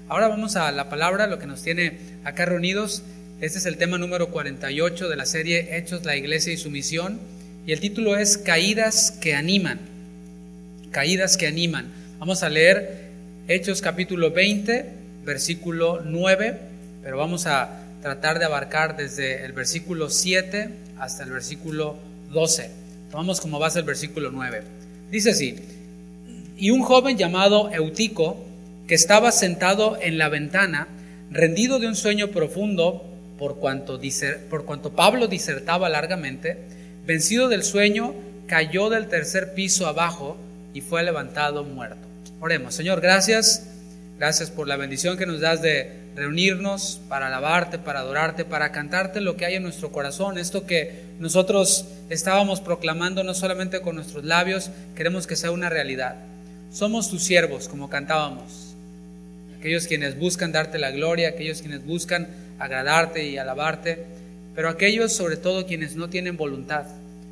Ahora vamos a la palabra, lo que nos tiene acá reunidos. Este es el tema número 48 de la serie Hechos, la Iglesia y su misión. Y el título es Caídas que animan. Caídas que animan. Vamos a leer Hechos capítulo 20, versículo 9, pero vamos a tratar de abarcar desde el versículo 7 hasta el versículo 12. Tomamos como base el versículo 9. Dice así: y un joven llamado Eutico, que estaba sentado en la ventana, rendido de un sueño profundo, por cuanto Pablo disertaba largamente, vencido del sueño, cayó del tercer piso abajo y fue levantado muerto. Oremos. Señor, gracias por la bendición que nos das de reunirnos para alabarte, para adorarte, para cantarte lo que hay en nuestro corazón. Esto que nosotros estábamos proclamando no solamente con nuestros labios, queremos que sea una realidad. Somos tus siervos, como cantábamos, aquellos quienes buscan darte la gloria, aquellos quienes buscan agradarte y alabarte, pero aquellos sobre todo quienes no tienen voluntad.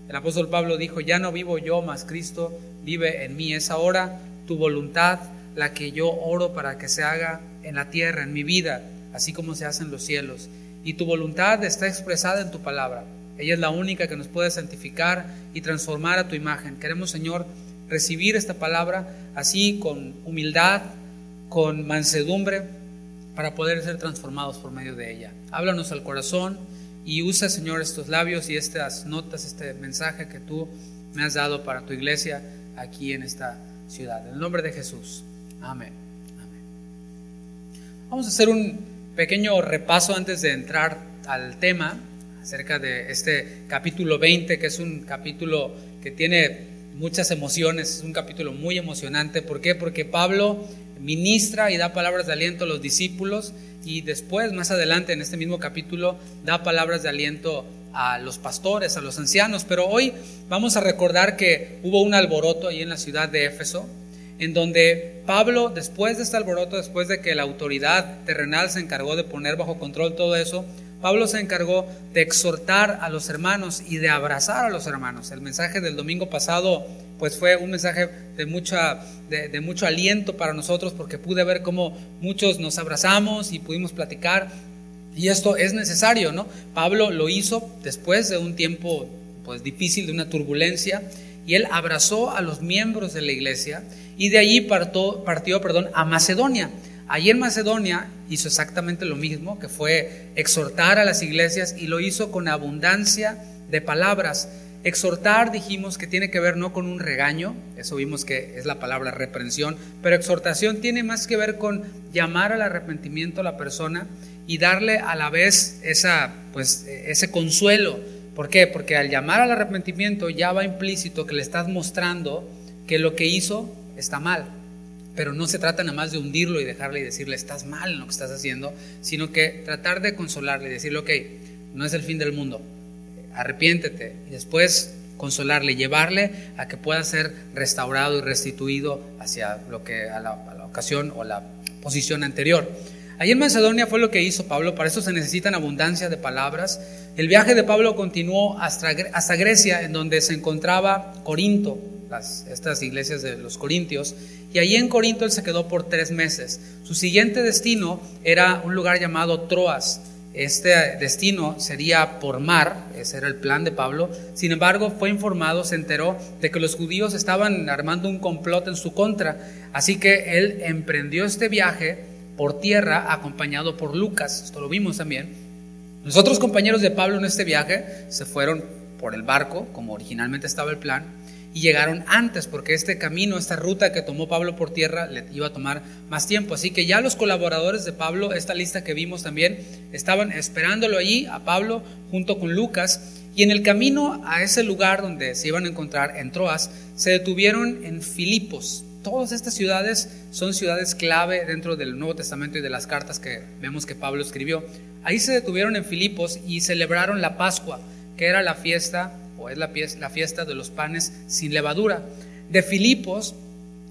El apóstol Pablo dijo: ya no vivo yo, mas Cristo vive en mí. Es ahora tu voluntad la que yo oro para que se haga en la tierra, en mi vida, así como se hace en los cielos. Y tu voluntad está expresada en tu palabra. Ella es la única que nos puede santificar y transformar a tu imagen. Queremos, Señor, recibir esta palabra así, con humildad, con mansedumbre, para poder ser transformados por medio de ella. Háblanos al corazón y usa, Señor, estos labios y estas notas, este mensaje que tú me has dado para tu iglesia aquí en esta ciudad. En el nombre de Jesús. Amén. Amén. Vamos a hacer un pequeño repaso antes de entrar al tema acerca de este capítulo 20, que es un capítulo que tiene muchas emociones, es un capítulo muy emocionante. ¿Por qué? Porque Pablo ministra y da palabras de aliento a los discípulos, y después, más adelante en este mismo capítulo, da palabras de aliento a los pastores, a los ancianos. Pero hoy vamos a recordar que hubo un alboroto ahí en la ciudad de Éfeso, en donde Pablo, después de este alboroto, después de que la autoridad terrenal se encargó de poner bajo control todo eso, Pablo se encargó de exhortar a los hermanos y de abrazar a los hermanos. El mensaje del domingo pasado pues fue un mensaje de mucho aliento para nosotros, porque pude ver cómo muchos nos abrazamos y pudimos platicar, y esto es necesario, ¿no? Pablo lo hizo después de un tiempo pues difícil, de una turbulencia, y él abrazó a los miembros de la iglesia, y de allí partió a Macedonia. Allí en Macedonia hizo exactamente lo mismo, que fue exhortar a las iglesias, y lo hizo con abundancia de palabras. Exhortar, dijimos que tiene que ver no con un regaño, eso vimos que es la palabra reprensión, pero exhortación tiene más que ver con llamar al arrepentimiento a la persona y darle a la vez ese consuelo. ¿Por qué? Porque al llamar al arrepentimiento ya va implícito que le estás mostrando que lo que hizo está mal. Pero no se trata nada más de hundirlo y dejarle y decirle estás mal en lo que estás haciendo, sino que tratar de consolarle y decirle: ok, no es el fin del mundo, arrepiéntete, y después consolarle, llevarle a que pueda ser restaurado y restituido hacia a la ocasión o la posición anterior. Allí en Macedonia fue lo que hizo Pablo. Para eso se necesitan abundancia de palabras. El viaje de Pablo continuó hasta Grecia, en donde se encontraba Corinto, estas iglesias de los corintios, y allí en Corinto él se quedó por 3 meses. Su siguiente destino era un lugar llamado Troas. Este destino sería por mar, ese era el plan de Pablo. Sin embargo, se enteró de que los judíos estaban armando un complot en su contra, así que él emprendió este viaje por tierra acompañado por Lucas. Esto lo vimos también. Los otros compañeros de Pablo en este viaje se fueron por el barco, como originalmente estaba el plan, y llegaron antes, porque este camino, esta ruta que tomó Pablo por tierra le iba a tomar más tiempo. Así que ya los colaboradores de Pablo, esta lista que vimos también, estaban esperándolo allí a Pablo junto con Lucas, y en el camino a ese lugar donde se iban a encontrar en Troas, se detuvieron en Filipos. Todas estas ciudades son ciudades clave dentro del Nuevo Testamento y de las cartas que vemos que Pablo escribió. Ahí se detuvieron en Filipos y celebraron la Pascua, que era la fiesta, o es la fiesta de los panes sin levadura. De Filipos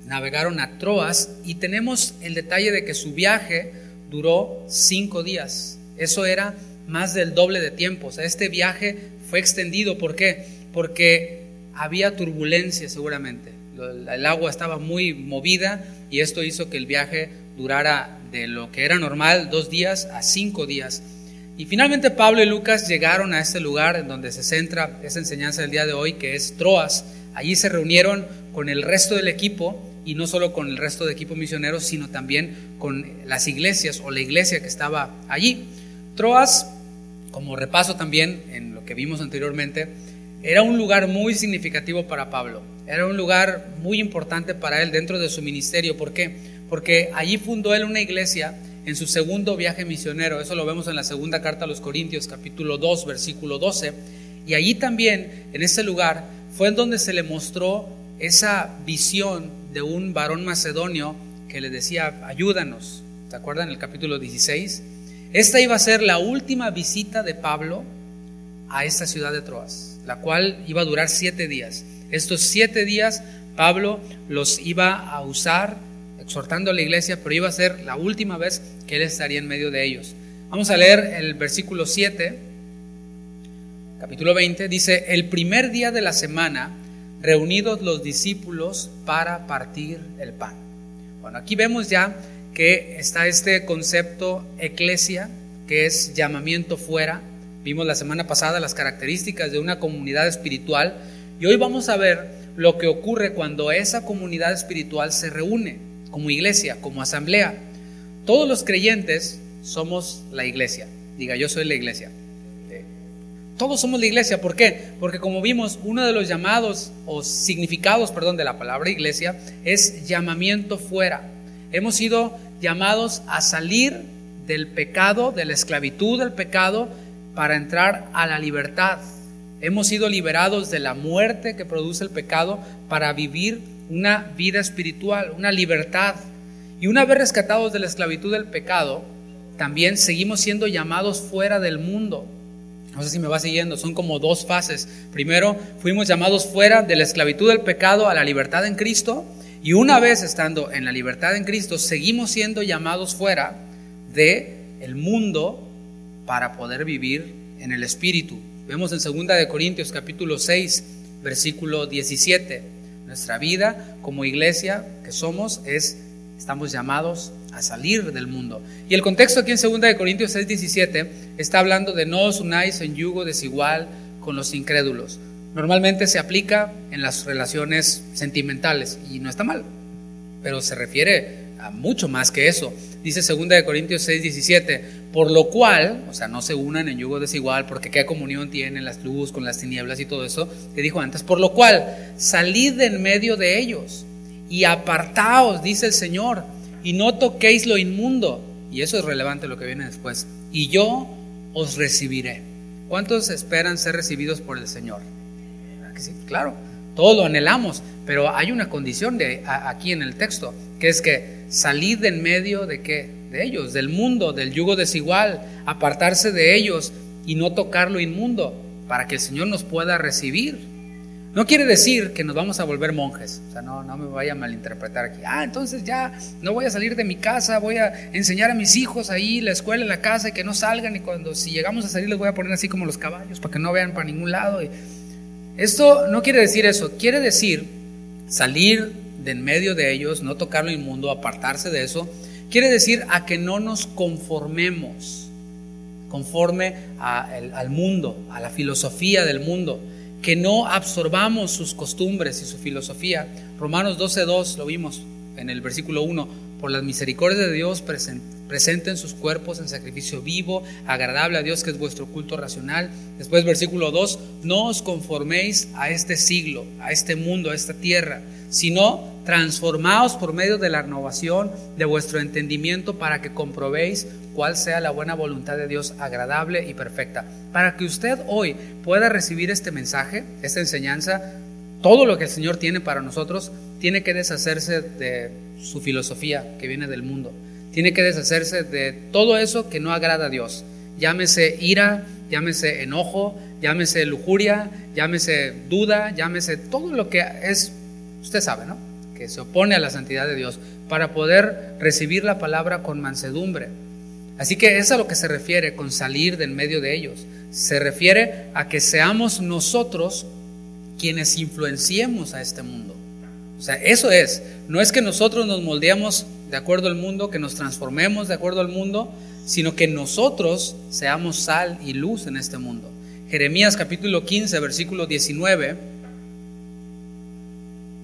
navegaron a Troas, y tenemos el detalle de que su viaje duró 5 días. Eso era más del doble de tiempo. O sea, este viaje fue extendido. ¿Por qué? Porque había turbulencia seguramente. El agua estaba muy movida, y esto hizo que el viaje durara de lo que era normal 2 días a 5 días. Y finalmente Pablo y Lucas llegaron a este lugar en donde se centra esa enseñanza del día de hoy, que es Troas. Allí se reunieron con el resto del equipo, y no solo con el resto de equipo misionero, sino también con las iglesias o la iglesia que estaba allí. Troas, como repaso también en lo que vimos anteriormente, era un lugar muy significativo para Pablo. Era un lugar muy importante para él dentro de su ministerio. ¿Por qué? Porque allí fundó él una iglesia en su segundo viaje misionero. Eso lo vemos en la segunda carta a los Corintios, capítulo 2, versículo 12. Y allí también, en ese lugar, fue en donde se le mostró esa visión de un varón macedonio que le decía, ayúdanos. ¿Se acuerdan? En el capítulo 16. Esta iba a ser la última visita de Pablo a esta ciudad de Troas, la cual iba a durar 7 días. Estos 7 días Pablo los iba a usar exhortando a la iglesia, pero iba a ser la última vez que él estaría en medio de ellos. Vamos a leer el versículo 7, capítulo 20, dice: el primer día de la semana, reunidos los discípulos para partir el pan. Bueno, aquí vemos ya que está este concepto eclesia, que es llamamiento fuera. Vimos la semana pasada las características de una comunidad espiritual, y hoy vamos a ver lo que ocurre cuando esa comunidad espiritual se reúne como iglesia, como asamblea. Todos los creyentes somos la iglesia. Diga, yo soy la iglesia. Todos somos la iglesia. ¿Por qué? Porque como vimos, uno de los llamados o significados, de la palabra iglesia es llamamiento fuera. Hemos sido llamados a salir del pecado, de la esclavitud del pecado, para entrar a la libertad. Hemos sido liberados de la muerte que produce el pecado para vivir una vida espiritual, una libertad. Y una vez rescatados de la esclavitud del pecado, también seguimos siendo llamados fuera del mundo. No sé si me va siguiendo, son como 2 fases. Primero, fuimos llamados fuera de la esclavitud del pecado a la libertad en Cristo, y una vez estando en la libertad en Cristo, seguimos siendo llamados fuera del mundo para poder vivir en el Espíritu. Vemos en 2 de Corintios capítulo 6, versículo 17. Nuestra vida como iglesia que somos estamos llamados a salir del mundo. Y el contexto aquí en 2 de Corintios 6, 17 está hablando de no os unáis en yugo desigual con los incrédulos. Normalmente se aplica en las relaciones sentimentales y no está mal, pero se refiere a mucho más que eso. Dice 2 de Corintios 6, 17, por lo cual, no se unan en yugo desigual, porque qué comunión tienen las luz con las tinieblas y todo eso que dijo antes. Por lo cual, salid de en medio de ellos y apartaos, dice el Señor, y no toquéis lo inmundo. Y eso es relevante lo que viene después. Y yo os recibiré. ¿Cuántos esperan ser recibidos por el Señor? ¿Verdad que sí? Claro, todos lo anhelamos, pero hay una condición aquí en el texto, que es que salid de en medio de ¿qué? De ellos, del mundo, del yugo desigual, apartarse de ellos y no tocar lo inmundo, para que el Señor nos pueda recibir. No quiere decir que nos vamos a volver monjes. No me vaya a malinterpretar aquí. Entonces ya no voy a salir de mi casa, voy a enseñar a mis hijos ahí, la escuela, en la casa, y que no salgan, y si llegamos a salir les voy a poner así como los caballos, para que no vean para ningún lado. Esto no quiere decir eso. Quiere decir salir de en medio de ellos, no tocar lo inmundo, apartarse de eso. Quiere decir a que no nos conformemos conforme al mundo, a la filosofía del mundo, que no absorbamos sus costumbres y su filosofía. Romanos 12:2 lo vimos en el versículo 1, por las misericordias de Dios presenten sus cuerpos en sacrificio vivo, agradable a Dios, que es vuestro culto racional. Después versículo 2, no os conforméis a este siglo, a este mundo, a esta tierra, sino transformaos por medio de la renovación de vuestro entendimiento, para que comprobéis cuál sea la buena voluntad de Dios, agradable y perfecta. Para que usted hoy pueda recibir este mensaje, esta enseñanza, todo lo que el Señor tiene para nosotros, tiene que deshacerse de su filosofía que viene del mundo. Tiene que deshacerse de todo eso que no agrada a Dios. Llámese ira, llámese enojo, llámese lujuria, llámese duda, llámese todo lo que es, usted sabe, ¿no?, que se opone a la santidad de Dios, para poder recibir la palabra con mansedumbre. Así que es a lo que se refiere con salir de en medio de ellos. Se refiere a que seamos nosotros quienes influenciemos a este mundo. Eso no es que nosotros nos moldeemos de acuerdo al mundo, que nos transformemos de acuerdo al mundo, sino que nosotros seamos sal y luz en este mundo. Jeremías capítulo 15, versículo 19,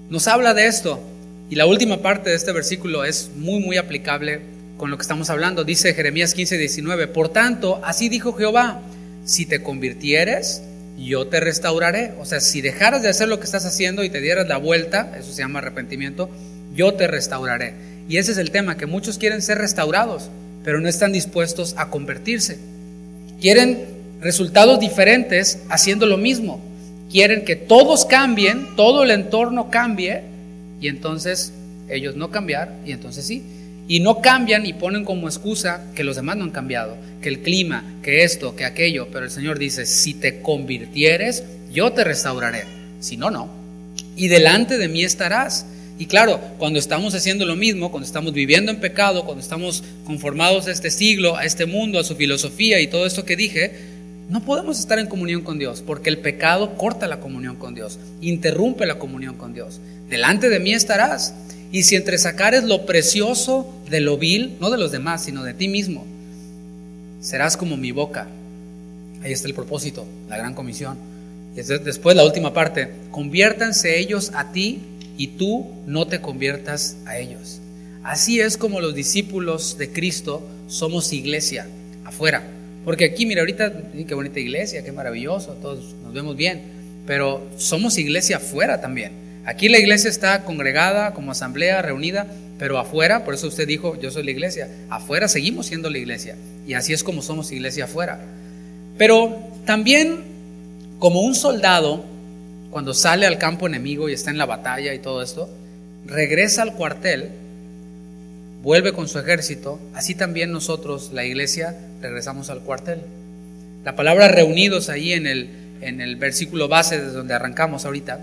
nos habla de esto. Y la última parte de este versículo es muy aplicable con lo que estamos hablando. Dice Jeremías 15, 19, por tanto, así dijo Jehová, si te convirtieres, yo te restauraré. O sea, si dejaras de hacer lo que estás haciendo y te dieras la vuelta, eso se llama arrepentimiento, yo te restauraré. Y ese es el tema, que muchos quieren ser restaurados, pero no están dispuestos a convertirse. Quieren resultados diferentes haciendo lo mismo. Quieren que todos cambien, todo el entorno cambie, y entonces ellos no cambiar, y entonces sí. Y no cambian y ponen como excusa que los demás no han cambiado, que el clima, que esto, que aquello. Pero el Señor dice, si te convirtieres, yo te restauraré. Si no, no. Y delante de mí estarás. Y claro, cuando estamos haciendo lo mismo, cuando estamos viviendo en pecado, cuando estamos conformados a este siglo, a este mundo, a su filosofía y todo esto que dije, no podemos estar en comunión con Dios, porque el pecado corta la comunión con Dios, interrumpe la comunión con Dios. Delante de mí estarás. Y si entresacares lo precioso de lo vil, no de los demás, sino de ti mismo, serás como mi boca. Ahí está el propósito, la gran comisión. Y después la última parte, conviértanse ellos a ti y tú no te conviertas a ellos. Así es como los discípulos de Cristo somos iglesia afuera. Porque aquí, mira, ahorita, qué bonita iglesia, qué maravilloso, todos nos vemos bien, pero somos iglesia afuera también. Aquí la iglesia está congregada como asamblea, reunida, pero afuera, por eso usted dijo, yo soy la iglesia, afuera seguimos siendo la iglesia, y así es como somos iglesia afuera. Pero también, como un soldado, cuando sale al campo enemigo y está en la batalla y todo esto, regresa al cuartel, vuelve con su ejército, así también nosotros, la iglesia, regresamos al cuartel. La palabra reunidos ahí en el versículo base desde donde arrancamos ahorita,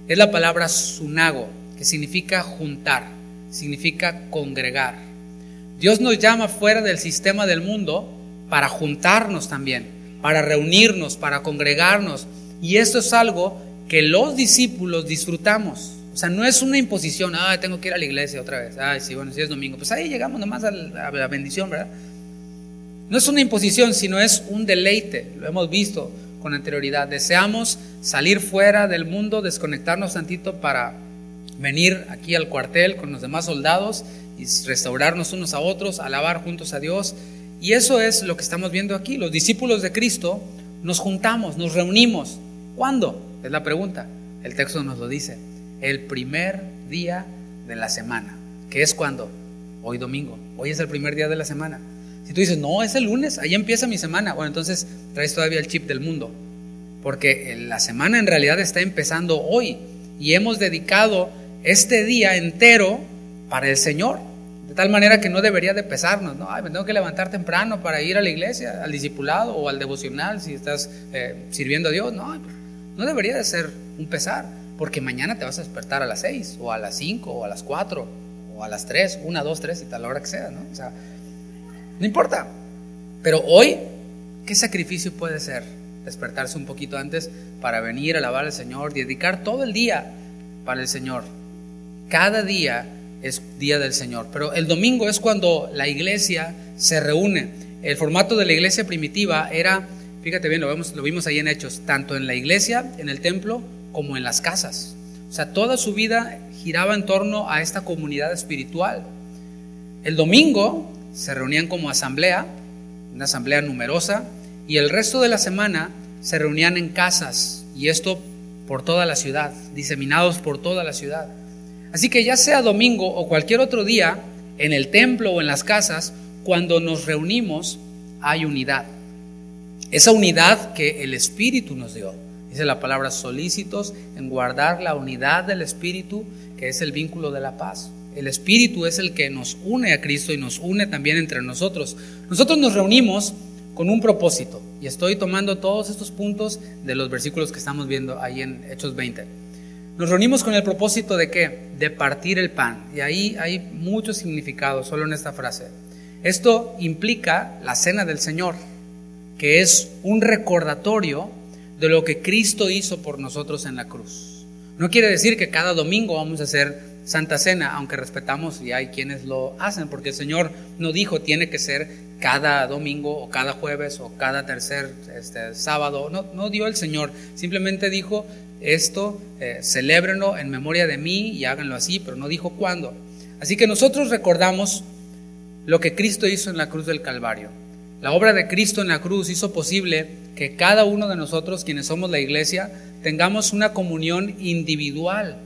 es la palabra sunago, que significa juntar, significa congregar. Dios nos llama fuera del sistema del mundo para juntarnos también, para reunirnos, para congregarnos. Y esto es algo que los discípulos disfrutamos. O sea, no es una imposición, tengo que ir a la iglesia otra vez. Sí, bueno, si es domingo, pues ahí llegamos nomás a la bendición, ¿verdad? No es una imposición, sino es un deleite. Lo hemos visto con anterioridad. Deseamos salir fuera del mundo, desconectarnos tantito para venir aquí al cuartel con los demás soldados y restaurarnos unos a otros, alabar juntos a Dios. Y eso es lo que estamos viendo aquí. Los discípulos de Cristo nos juntamos, nos reunimos. ¿Cuándo? Es la pregunta. El texto nos lo dice. El primer día de la semana. ¿Qué es cuándo? Hoy domingo. Hoy es el primer día de la semana. Si tú dices, no, es el lunes, ahí empieza mi semana. Bueno, entonces traes todavía el chip del mundo. Porque la semana en realidad está empezando hoy. Y hemos dedicado este día entero para el Señor. De tal manera que no debería de pesarnos, ¿no? Me tengo que levantar temprano para ir a la iglesia, al discipulado o al devocional si estás sirviendo a Dios. No debería de ser un pesar. Porque mañana te vas a despertar a las 6 o a las 5 o a las 4 o a las 3, 1, 2, 3 y tal, la hora que sea, ¿no? O sea, no importa. Pero hoy, ¿qué sacrificio puede ser? Despertarse un poquito antes para venir a alabar al Señor, dedicar todo el día para el Señor. Cada día es día del Señor. Pero el domingo es cuando la iglesia se reúne. El formato de la iglesia primitiva era, fíjate bien, lo vimos ahí en Hechos, tanto en la iglesia, en el templo, como en las casas. O sea, toda su vida giraba en torno a esta comunidad espiritual. El domingo se reunían como asamblea, una asamblea numerosa, y el resto de la semana se reunían en casas, y esto por toda la ciudad, diseminados por toda la ciudad. Así que ya sea domingo o cualquier otro día, en el templo o en las casas, cuando nos reunimos hay unidad. Esa unidad que el Espíritu nos dio. Dice la palabra solícitos en guardar la unidad del Espíritu, que es el vínculo de la paz. El Espíritu es el que nos une a Cristo y nos une también entre nosotros. Nosotros nos reunimos con un propósito, y estoy tomando todos estos puntos de los versículos que estamos viendo ahí en Hechos 20. Nos reunimos con el propósito de ¿qué? De partir el pan, y ahí hay mucho significado solo en esta frase. Esto implica la cena del Señor, que es un recordatorio de lo que Cristo hizo por nosotros en la cruz. No quiere decir que cada domingo vamos a hacer Santa Cena, aunque respetamos y hay quienes lo hacen, porque el Señor no dijo tiene que ser cada domingo o cada jueves o cada tercer sábado. No dio el Señor, simplemente dijo esto, celébrenlo en memoria de mí y háganlo así, pero no dijo cuándo. Así que nosotros recordamos lo que Cristo hizo en la cruz del Calvario. La obra de Cristo en la cruz hizo posible que cada uno de nosotros, quienes somos la iglesia, tengamos una comunión individual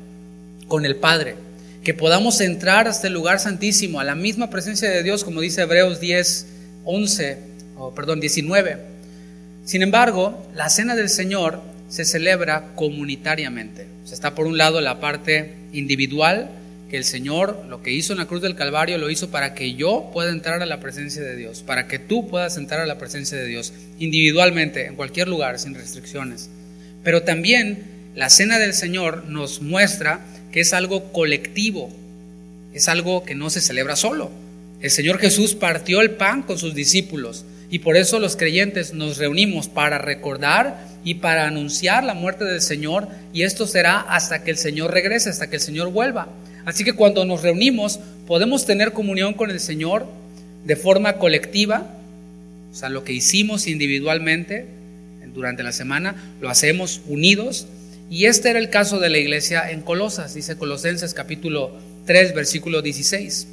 con el Padre, que podamos entrar hasta el lugar santísimo, a la misma presencia de Dios, como dice Hebreos 19. Sin embargo, la cena del Señor se celebra comunitariamente. O sea, está por un lado la parte individual, que el Señor lo que hizo en la cruz del Calvario lo hizo para que yo pueda entrar a la presencia de Dios, para que tú puedas entrar a la presencia de Dios individualmente, en cualquier lugar, sin restricciones. Pero también la cena del Señor nos muestra que es algo colectivo, es algo que no se celebra solo. El Señor Jesús partió el pan con sus discípulos y por eso los creyentes nos reunimos para recordar y para anunciar la muerte del Señor, y esto será hasta que el Señor regrese, hasta que el Señor vuelva. Así que cuando nos reunimos podemos tener comunión con el Señor de forma colectiva, o sea, lo que hicimos individualmente durante la semana lo hacemos unidos, y este era el caso de la iglesia en Colosas, dice Colosenses capítulo 3 versículo 16,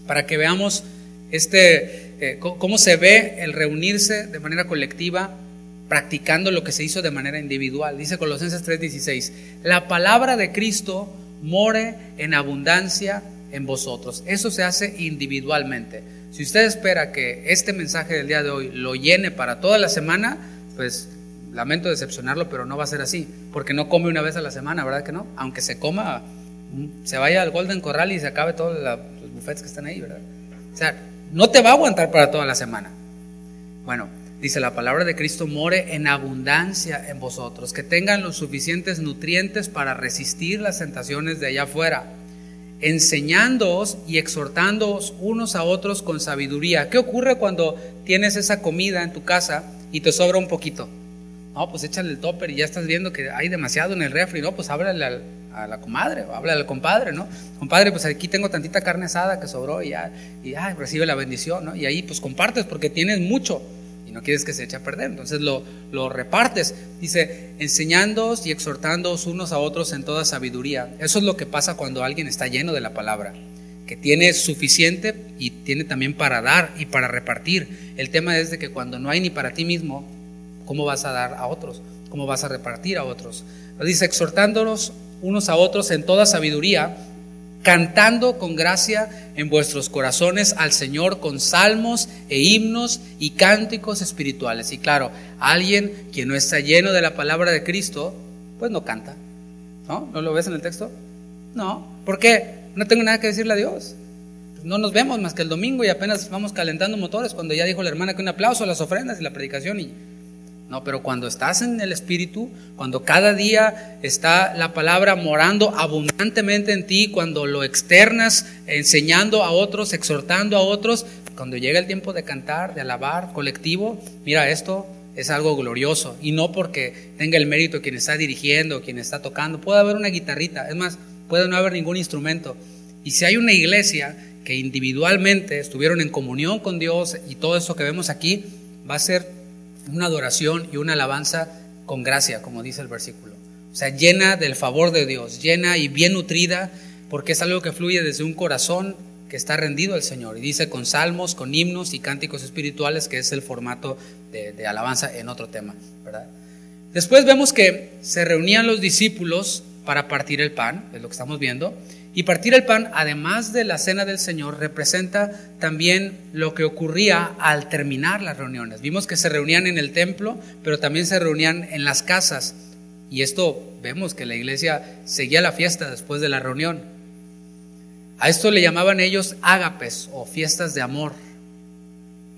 para que veamos cómo se ve el reunirse de manera colectiva practicando lo que se hizo de manera individual. Dice Colosenses 3:16, la palabra de Cristo more en abundancia en vosotros. Eso se hace individualmente. Si usted espera que este mensaje del día de hoy lo llene para toda la semana, pues lamento decepcionarlo, pero no va a ser así, porque no come una vez a la semana, ¿verdad que no? Aunque se coma, se vaya al Golden Corral y se acabe todos los buffets que están ahí, ¿verdad? O sea, no te va a aguantar para toda la semana. Bueno, dice la palabra de Cristo more en abundancia en vosotros, que tengan los suficientes nutrientes para resistir las tentaciones de allá afuera, enseñándoos y exhortándoos unos a otros con sabiduría. ¿Qué ocurre cuando tienes esa comida en tu casa y te sobra un poquito? No, pues échale el topper y ya estás viendo que hay demasiado en el refri. No, pues háblale a la comadre o háblale al compadre, ¿no? Compadre, pues aquí tengo tantita carne asada que sobró y recibe la bendición, ¿no? Y ahí pues compartes porque tienes mucho y no quieres que se eche a perder, entonces lo repartes. Dice, enseñándoos y exhortándoos unos a otros en toda sabiduría. Eso es lo que pasa cuando alguien está lleno de la palabra, que tiene suficiente y tiene también para dar y para repartir. El tema es de que cuando no hay ni para ti mismo, ¿cómo vas a dar a otros? ¿Cómo vas a repartir a otros? Dice, exhortándonos unos a otros en toda sabiduría, cantando con gracia en vuestros corazones al Señor con salmos e himnos y cánticos espirituales. Y claro, alguien que no está lleno de la palabra de Cristo, pues no canta, ¿no? ¿No lo ves en el texto? No. ¿Por qué? No tengo nada que decirle a Dios. No nos vemos más que el domingo y apenas vamos calentando motores cuando ya dijo la hermana que un aplauso a las ofrendas y la predicación y... No, pero cuando estás en el Espíritu, cuando cada día está la palabra morando abundantemente en ti, cuando lo externas enseñando a otros, exhortando a otros, cuando llega el tiempo de cantar, de alabar colectivo, mira, esto es algo glorioso, y no porque tenga el mérito quien está dirigiendo, quien está tocando. Puede haber una guitarrita, es más, puede no haber ningún instrumento, y si hay una iglesia que individualmente estuvieron en comunión con Dios y todo eso que vemos aquí, va a ser una adoración y una alabanza con gracia, como dice el versículo. O sea, llena del favor de Dios, llena y bien nutrida, porque es algo que fluye desde un corazón que está rendido al Señor. Y dice con salmos, con himnos y cánticos espirituales, que es el formato de alabanza en otro tema, ¿verdad? Después vemos que se reunían los discípulos para partir el pan, es lo que estamos viendo. Y partir el pan, además de la cena del Señor, representa también lo que ocurría al terminar las reuniones. Vimos que se reunían en el templo, pero también se reunían en las casas. Y esto vemos que la iglesia seguía la fiesta después de la reunión. A esto le llamaban ellos ágapes o fiestas de amor.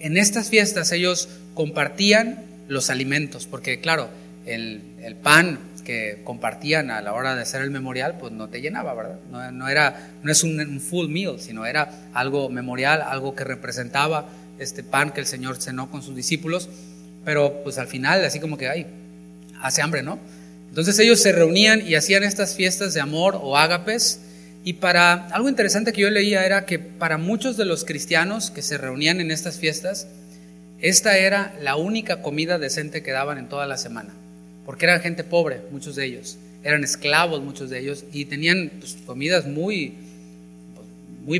En estas fiestas ellos compartían los alimentos, porque claro, el pan que compartían a la hora de hacer el memorial, pues no te llenaba, ¿verdad? No es un full meal, sino era algo memorial, algo que representaba este pan que el Señor cenó con sus discípulos, pero pues al final así como que hace hambre, ¿no? Entonces ellos se reunían y hacían estas fiestas de amor o ágapes, Y para algo interesante que yo leía era que para muchos de los cristianos que se reunían en estas fiestas, esta era la única comida decente que daban en toda la semana, porque eran gente pobre, muchos de ellos, eran esclavos muchos de ellos, y tenían pues, comidas muy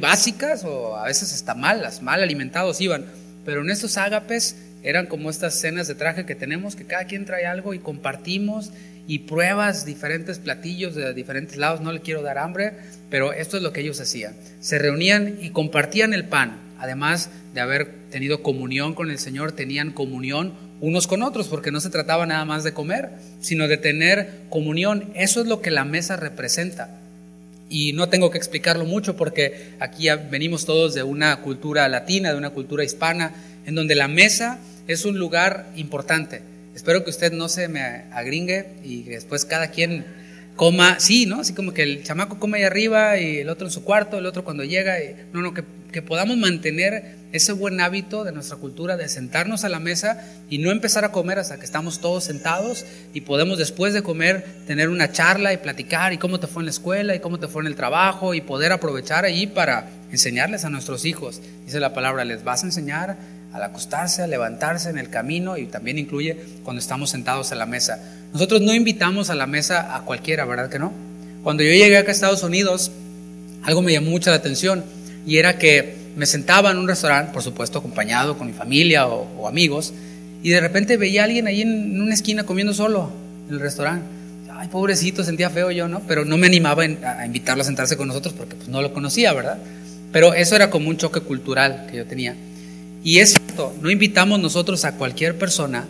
básicas o a veces hasta malas, mal alimentados iban, pero en estos ágapes eran como estas cenas de traje que tenemos, que cada quien trae algo y compartimos y pruebas diferentes platillos de diferentes lados. No le quiero dar hambre, pero esto es lo que ellos hacían. Se reunían y compartían el pan. Además de haber tenido comunión con el Señor, tenían comunión unos con otros, porque no se trataba nada más de comer, sino de tener comunión. Eso es lo que la mesa representa. Y no tengo que explicarlo mucho, porque aquí venimos todos de una cultura latina, de una cultura hispana, en donde la mesa es un lugar importante. Espero que usted no se me agringue y que después cada quien coma, sí, ¿no? Así como que el chamaco come ahí arriba y el otro en su cuarto, el otro cuando llega. Que podamos mantener ese buen hábito de nuestra cultura de sentarnos a la mesa y no empezar a comer hasta que estamos todos sentados y podemos después de comer tener una charla y platicar y cómo te fue en la escuela y cómo te fue en el trabajo y poder aprovechar ahí para enseñarles a nuestros hijos. Dice la palabra, les vas a enseñar al acostarse, a levantarse en el camino, y también incluye cuando estamos sentados a la mesa. Nosotros no invitamos a la mesa a cualquiera, ¿verdad que no? Cuando yo llegué acá a Estados Unidos, algo me llamó mucho la atención, y era que me sentaba en un restaurante, por supuesto acompañado con mi familia o amigos, y de repente veía a alguien ahí en una esquina comiendo solo en el restaurante. Ay, pobrecito, sentía feo yo, ¿no? Pero no me animaba a invitarlo a sentarse con nosotros porque pues no lo conocía, ¿verdad? Pero eso era como un choque cultural que yo tenía. Y es cierto, no invitamos nosotros a cualquier persona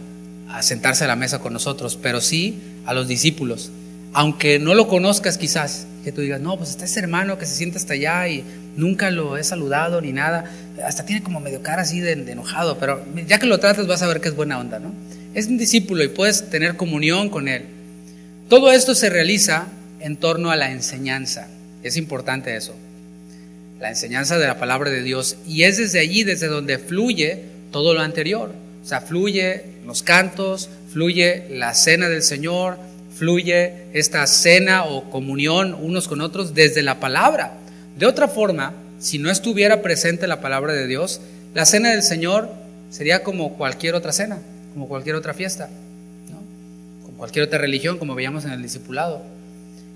a sentarse a la mesa con nosotros, pero sí a los discípulos. Aunque no lo conozcas quizás, que tú digas, no, pues está ese hermano que se sienta hasta allá y nunca lo he saludado ni nada, hasta tiene como medio cara así de enojado, pero ya que lo tratas vas a ver que es buena onda, ¿no? Es un discípulo y puedes tener comunión con él. Todo esto se realiza en torno a la enseñanza. Es importante eso, la enseñanza de la palabra de Dios, y es desde allí, desde donde fluye todo lo anterior. O sea, fluye los cantos, fluye la cena del Señor, fluye esta cena o comunión unos con otros desde la palabra. De otra forma, si no estuviera presente la palabra de Dios, la cena del Señor sería como cualquier otra cena, como cualquier otra fiesta, ¿no? Como cualquier otra religión, como veíamos en el discipulado.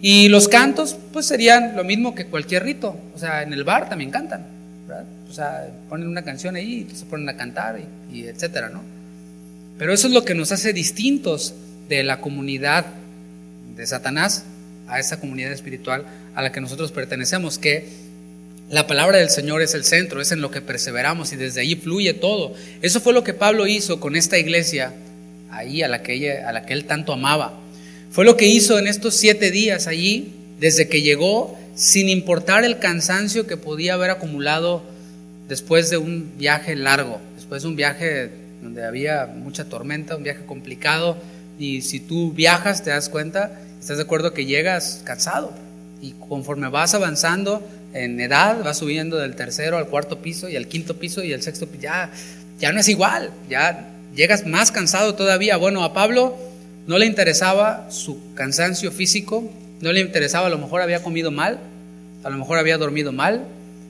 Y los cantos pues serían lo mismo que cualquier rito. O sea, en el bar también cantan, ¿verdad? O sea, ponen una canción ahí y se ponen a cantar y etcétera, ¿no? Pero eso es lo que nos hace distintos de la comunidad de Satanás a esa comunidad espiritual a la que nosotros pertenecemos, que la palabra del Señor es el centro, es en lo que perseveramos y desde ahí fluye todo. Eso fue lo que Pablo hizo con esta iglesia ahí a la que él tanto amaba. Fue lo que hizo en estos 7 días allí, desde que llegó, sin importar el cansancio que podía haber acumulado después de un viaje largo, después de un viaje donde había mucha tormenta, un viaje complicado. Y si tú viajas, te das cuenta, estás de acuerdo que llegas cansado, y conforme vas avanzando en edad, vas subiendo del 3.º al 4.º piso y al 5.º piso y al 6.º piso, ya no es igual, ya llegas más cansado todavía. Bueno, a Pablo no le interesaba su cansancio físico, no le interesaba, a lo mejor había comido mal, a lo mejor había dormido mal,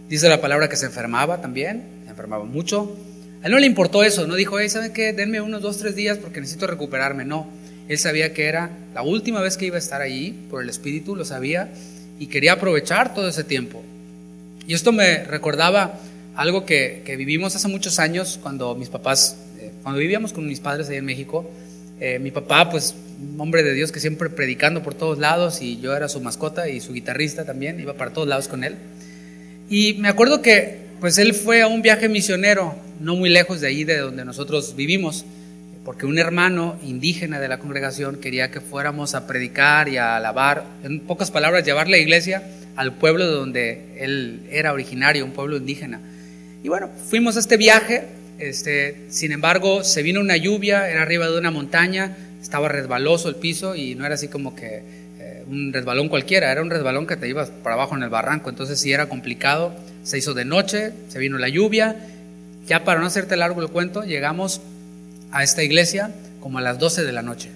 dice la palabra que se enfermaba también, se enfermaba mucho. A él no le importó eso, no dijo, ¿saben qué? Denme unos 2-3 días porque necesito recuperarme. No, él sabía que era la última vez que iba a estar allí, por el Espíritu lo sabía, y quería aprovechar todo ese tiempo. Y esto me recordaba algo que vivimos hace muchos años cuando mis papás, cuando vivíamos con mis padres ahí en México. Mi papá, pues un hombre de Dios que siempre predicando por todos lados, y yo era su mascota y su guitarrista también, iba para todos lados con él. Y me acuerdo que pues él fue a un viaje misionero no muy lejos de ahí de donde nosotros vivimos, porque un hermano indígena de la congregación quería que fuéramos a predicar y a alabar, en pocas palabras, llevar la iglesia al pueblo de donde él era originario, un pueblo indígena. Y bueno, fuimos a este viaje. Sin embargo, se vino una lluvia, era arriba de una montaña, estaba resbaloso el piso y no era así como que un resbalón cualquiera, era un resbalón que te ibas para abajo en el barranco, entonces sí era complicado. Se hizo de noche, se vino la lluvia. Ya para no hacerte largo el cuento, llegamos a esta iglesia como a las 12 de la noche,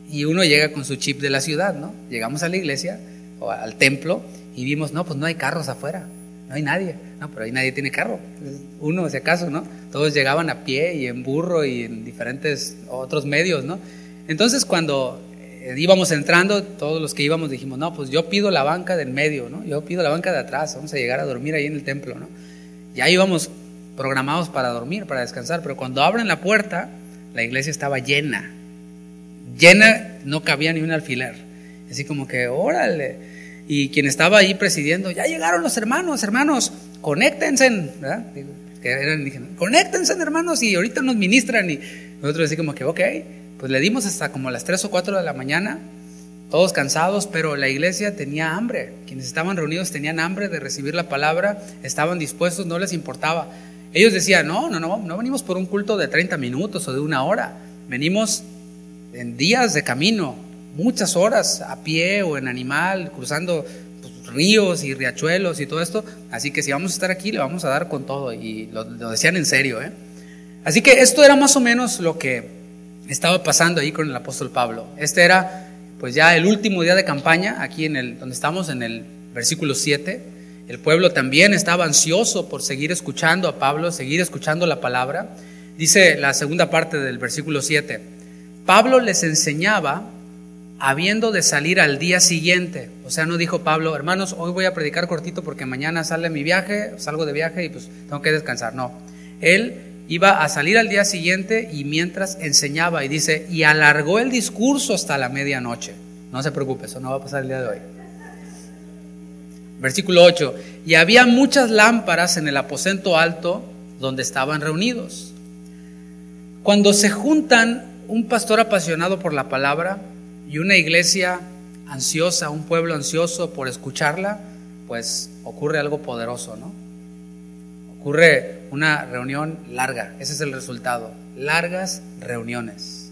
y uno llega con su chip de la ciudad, ¿no? Llegamos a la iglesia o al templo y vimos, no, pues no hay carros afuera, no hay nadie. No, pero ahí nadie tiene carro, uno si acaso, ¿no? Todos llegaban a pie y en burro y en diferentes otros medios, ¿no? Entonces cuando íbamos entrando, todos los que íbamos dijimos, no, pues yo pido la banca del medio, ¿no? Yo pido la banca de atrás, vamos a llegar a dormir ahí en el templo, ¿no? Ya íbamos programados para dormir, para descansar, pero cuando abren la puerta, la iglesia estaba llena, no cabía ni un alfiler, así como que, órale. Y quien estaba ahí presidiendo, ya llegaron los hermanos, conéctense, ¿verdad? Que eran indígenas, conéctense, hermanos, y ahorita nos ministran. Y nosotros así como que, ok, pues le dimos hasta como las 3 o 4 de la mañana, todos cansados, pero la iglesia tenía hambre. Quienes estaban reunidos tenían hambre de recibir la palabra, estaban dispuestos, no les importaba. Ellos decían, no venimos por un culto de 30 minutos o de 1 hora, venimos en días de camino, muchas horas a pie o en animal, cruzando pues, ríos y riachuelos y todo esto, así que si vamos a estar aquí le vamos a dar con todo, y lo decían en serio, ¿eh? Así que esto era más o menos lo que estaba pasando ahí con el apóstol Pablo. Este era pues ya el último día de campaña, aquí donde estamos en el versículo 7, el pueblo también estaba ansioso por seguir escuchando a Pablo, seguir escuchando la palabra. Dice la segunda parte del versículo 7, Pablo les enseñaba habiendo de salir al día siguiente. O sea, no dijo Pablo, hermanos, hoy voy a predicar cortito porque mañana sale mi viaje, salgo de viaje y pues tengo que descansar. No, él iba a salir al día siguiente y mientras enseñaba, y dice, y alargó el discurso hasta la medianoche. No se preocupe, eso no va a pasar el día de hoy. Versículo 8, y había muchas lámparas en el aposento alto donde estaban reunidos. Cuando se juntan un pastor apasionado por la palabra y una iglesia ansiosa, un pueblo ansioso por escucharla, pues ocurre algo poderoso, ¿no? Ocurre una reunión larga, ese es el resultado, largas reuniones.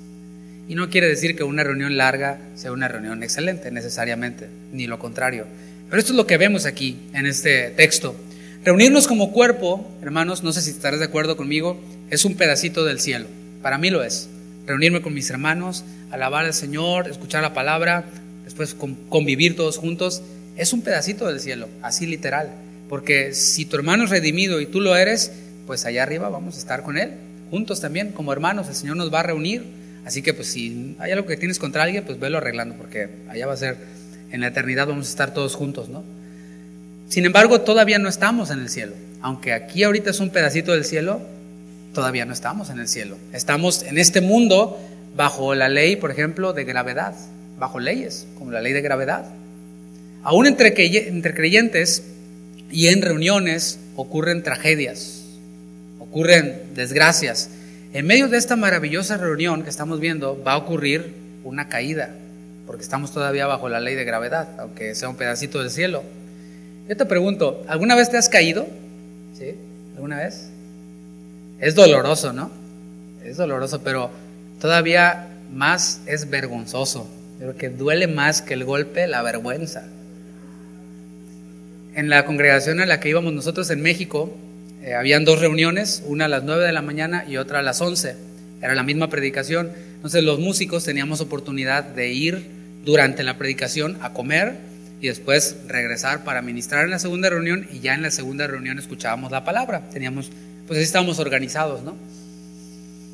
Y no quiere decir que una reunión larga sea una reunión excelente necesariamente, ni lo contrario. Pero esto es lo que vemos aquí en este texto. Reunirnos como cuerpo, hermanos, no sé si estarás de acuerdo conmigo, es un pedacito del cielo. Para mí lo es. Reunirme con mis hermanos, alabar al Señor, escuchar la palabra, después convivir todos juntos, es un pedacito del cielo, así literal. Porque si tu hermano es redimido y tú lo eres, pues allá arriba vamos a estar con él, juntos también, como hermanos, el Señor nos va a reunir. Así que pues si hay algo que tienes contra alguien, pues velo arreglando, porque allá va a ser, en la eternidad vamos a estar todos juntos, ¿no? Sin embargo, todavía no estamos en el cielo. Aunque aquí ahorita es un pedacito del cielo, todavía no estamos en el cielo. Estamos en este mundo bajo la ley, por ejemplo, de gravedad, bajo leyes, como la ley de gravedad. Aún entre creyentes y en reuniones ocurren tragedias, ocurren desgracias. En medio de esta maravillosa reunión que estamos viendo va a ocurrir una caída, porque estamos todavía bajo la ley de gravedad, aunque sea un pedacito del cielo. Yo te pregunto, ¿alguna vez te has caído? ¿Sí? ¿Alguna vez? Es doloroso, ¿no? Es doloroso, pero todavía más es vergonzoso. Creo que duele más que el golpe, la vergüenza. En la congregación a la que íbamos nosotros en México, habían 2 reuniones, una a las 9 de la mañana y otra a las 11. Era la misma predicación. Entonces los músicos teníamos oportunidad de ir durante la predicación a comer y después regresar para ministrar en la segunda reunión, y ya en la segunda reunión escuchábamos la palabra. Pues así estábamos organizados, ¿no?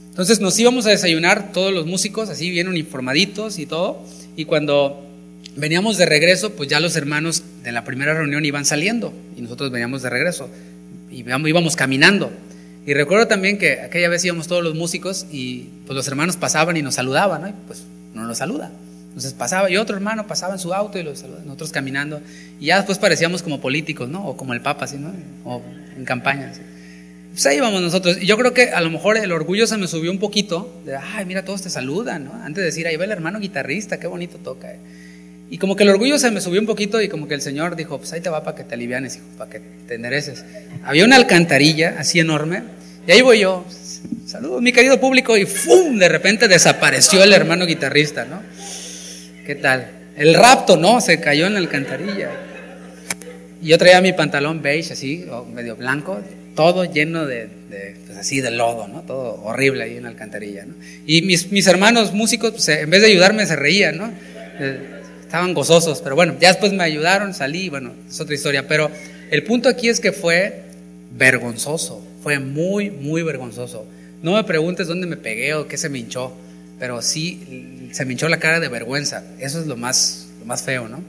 Entonces nos íbamos a desayunar todos los músicos, así bien uniformaditos y todo, y cuando veníamos de regreso, pues ya los hermanos de la primera reunión iban saliendo y nosotros veníamos de regreso y íbamos caminando. Y recuerdo también que aquella vez íbamos todos los músicos y pues los hermanos pasaban y nos saludaban, ¿no? Y pues uno nos saluda. Entonces pasaba, y otro hermano pasaba en su auto y los saludaba, nosotros caminando, y ya después parecíamos como políticos, ¿no? O como el Papa, así, ¿no? O en campaña, así. Pues ahí íbamos nosotros. Y yo creo que a lo mejor el orgullo se me subió un poquito, de, ay, mira, todos te saludan, ¿no? Antes de decir, ahí va el hermano guitarrista, qué bonito toca. Y como que el orgullo se me subió un poquito, y como que el Señor dijo, pues ahí te va para que te alivianes, hijo, para que te endereces. Había una alcantarilla así enorme, y ahí voy yo, saludos mi querido público, y ¡fum! De repente desapareció el hermano guitarrista, ¿no? ¿Qué tal? El rapto, ¿no? Se cayó en la alcantarilla. Y yo traía mi pantalón beige así, o medio blanco, todo lleno pues así de lodo, ¿no? Todo horrible ahí en la alcantarilla, ¿no? Y mis hermanos músicos, pues, en vez de ayudarme, se reían, ¿no? estaban gozosos, pero bueno, ya después me ayudaron, salí, bueno, es otra historia. Pero el punto aquí es que fue vergonzoso, fue muy, muy vergonzoso. No me preguntes dónde me pegué o qué se me hinchó, pero sí se me hinchó la cara de vergüenza. Eso es lo más feo, ¿no?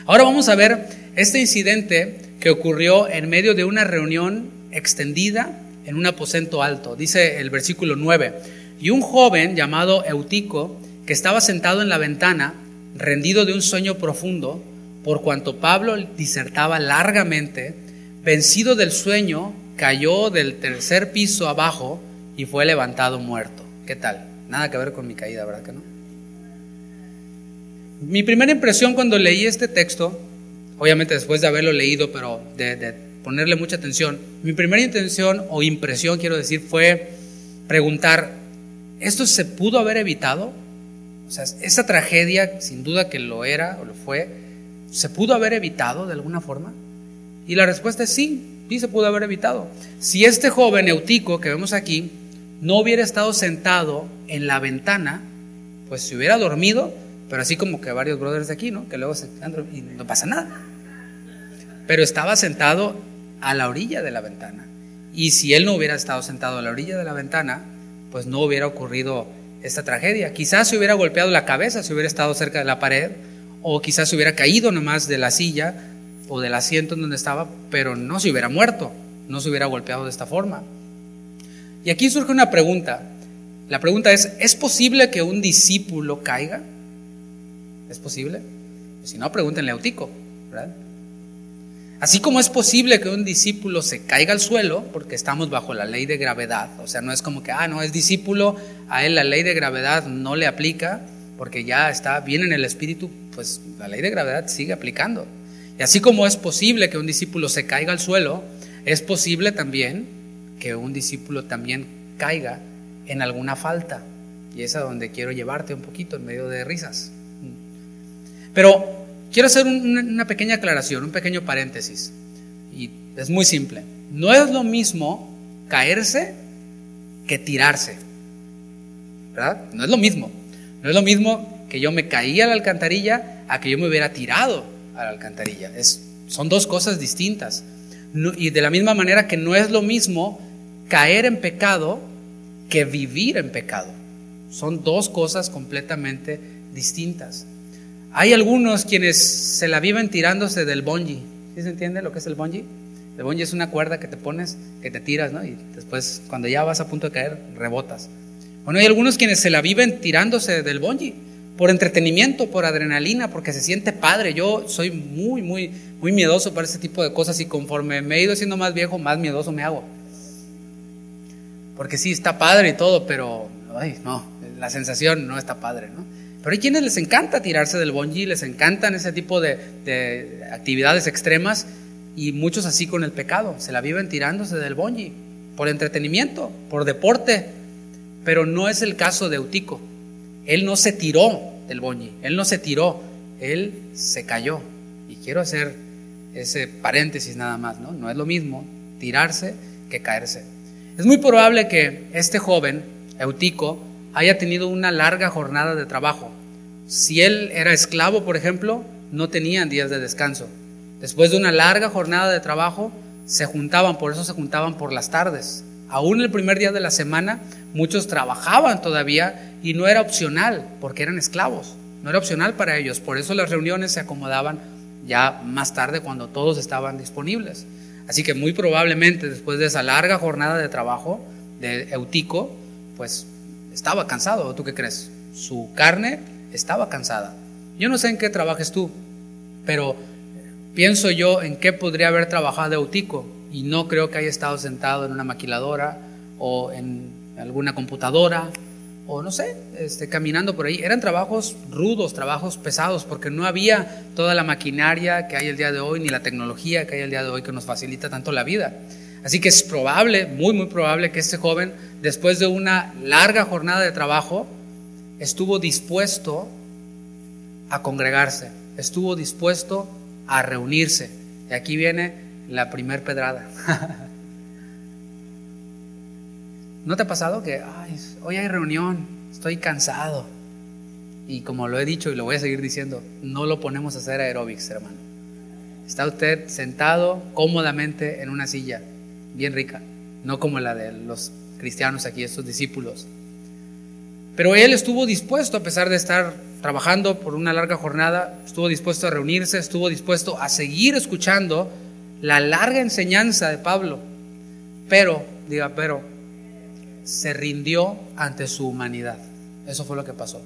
Ahora vamos a ver este incidente que ocurrió en medio de una reunión extendida en un aposento alto. Dice el versículo 9: y un joven llamado Eutico, que estaba sentado en la ventana, rendido de un sueño profundo, por cuanto Pablo disertaba largamente, vencido del sueño, cayó del tercer piso abajo y fue levantado muerto. ¿Qué tal? Nada que ver con mi caída, ¿verdad que no? Mi primera impresión cuando leí este texto, obviamente después de haberlo leído, pero de ponerle mucha atención, mi primera intención o impresión, quiero decir, fue preguntar: ¿esto se pudo haber evitado? O sea, esa tragedia, sin duda que lo era o lo fue, ¿se pudo haber evitado de alguna forma? Y la respuesta es sí, sí se pudo haber evitado. Si este joven Eutico que vemos aquí no hubiera estado sentado en la ventana, pues se hubiera dormido, pero así como que varios brothers de aquí, ¿no? Que luego se quedan y no pasa nada. Pero estaba sentado a la orilla de la ventana. Y si él no hubiera estado sentado a la orilla de la ventana, pues no hubiera ocurrido esta tragedia. Quizás se hubiera golpeado la cabeza si hubiera estado cerca de la pared, o quizás se hubiera caído nomás de la silla o del asiento en donde estaba, pero no se hubiera muerto, no se hubiera golpeado de esta forma. Y aquí surge una pregunta. La pregunta ¿es posible que un discípulo caiga? ¿Es posible? Pues si no, pregúntenle a Eutico, ¿verdad? Así como es posible que un discípulo se caiga al suelo, porque estamos bajo la ley de gravedad, o sea, no es como que, no, es discípulo, a él la ley de gravedad no le aplica, porque ya está bien en el espíritu, pues la ley de gravedad sigue aplicando. Y así como es posible que un discípulo se caiga al suelo, es posible también que un discípulo también caiga en alguna falta. Y es a donde quiero llevarte un poquito en medio de risas. Pero quiero hacer una pequeña aclaración, un pequeño paréntesis. Y es muy simple. No es lo mismo caerse que tirarse, ¿verdad? No es lo mismo. No es lo mismo que yo me caí a la alcantarilla a que yo me hubiera tirado a la alcantarilla. Son dos cosas distintas. Y de la misma manera que no es lo mismo caer en pecado que vivir en pecado. Son dos cosas completamente distintas. Hay algunos quienes se la viven tirándose del bungee. ¿Sí se entiende lo que es el bungee? El bungee es una cuerda que te pones, que te tiras, ¿no? Y después, cuando ya vas a punto de caer, rebotas. Bueno, hay algunos quienes se la viven tirándose del bungee por entretenimiento, por adrenalina, porque se siente padre. Yo soy muy, muy, muy miedoso para ese tipo de cosas, y conforme me he ido siendo más viejo, más miedoso me hago. Porque sí, está padre y todo, pero no, la sensación no está padre, ¿no? Pero hay quienes les encanta tirarse del bungee, les encantan ese tipo de actividades extremas, y muchos así con el pecado, se la viven tirándose del bungee por entretenimiento, por deporte. Pero no es el caso de Eutico. Él no se tiró del bungee, él no se tiró, él se cayó. Y quiero hacer ese paréntesis nada más, ¿no? No es lo mismo tirarse que caerse. Es muy probable que este joven, Eutico, haya tenido una larga jornada de trabajo. Si él era esclavo, por ejemplo, no tenían días de descanso. Después de una larga jornada de trabajo, se juntaban, por eso se juntaban por las tardes. Aún el primer día de la semana, muchos trabajaban todavía, y no era opcional, porque eran esclavos. No era opcional para ellos. Por eso las reuniones se acomodaban ya más tarde, cuando todos estaban disponibles. Así que muy probablemente después de esa larga jornada de trabajo de Eutico, pues estaba cansado. ¿Tú qué crees? Su carne estaba cansada. Yo no sé en qué trabajes tú, pero pienso yo en qué podría haber trabajado Eutico, y no creo que haya estado sentado en una maquiladora o en alguna computadora, o no sé, caminando por ahí. Eran trabajos rudos, trabajos pesados, porque no había toda la maquinaria que hay el día de hoy, ni la tecnología que hay el día de hoy, que nos facilita tanto la vida. Así que es probable, muy muy probable, que este joven, después de una larga jornada de trabajo, estuvo dispuesto a congregarse, estuvo dispuesto a reunirse. Y aquí viene la primer pedrada. ¿No te ha pasado que hoy hay reunión, estoy cansado? Y como lo he dicho y lo voy a seguir diciendo, no lo ponemos a hacer aeróbics, hermano. Está usted sentado cómodamente en una silla, bien rica, no como la de los cristianos aquí, estos discípulos. Pero él estuvo dispuesto, a pesar de estar trabajando por una larga jornada, estuvo dispuesto a reunirse, estuvo dispuesto a seguir escuchando la larga enseñanza de Pablo. Pero se rindió ante su humanidad. Eso fue lo que pasó,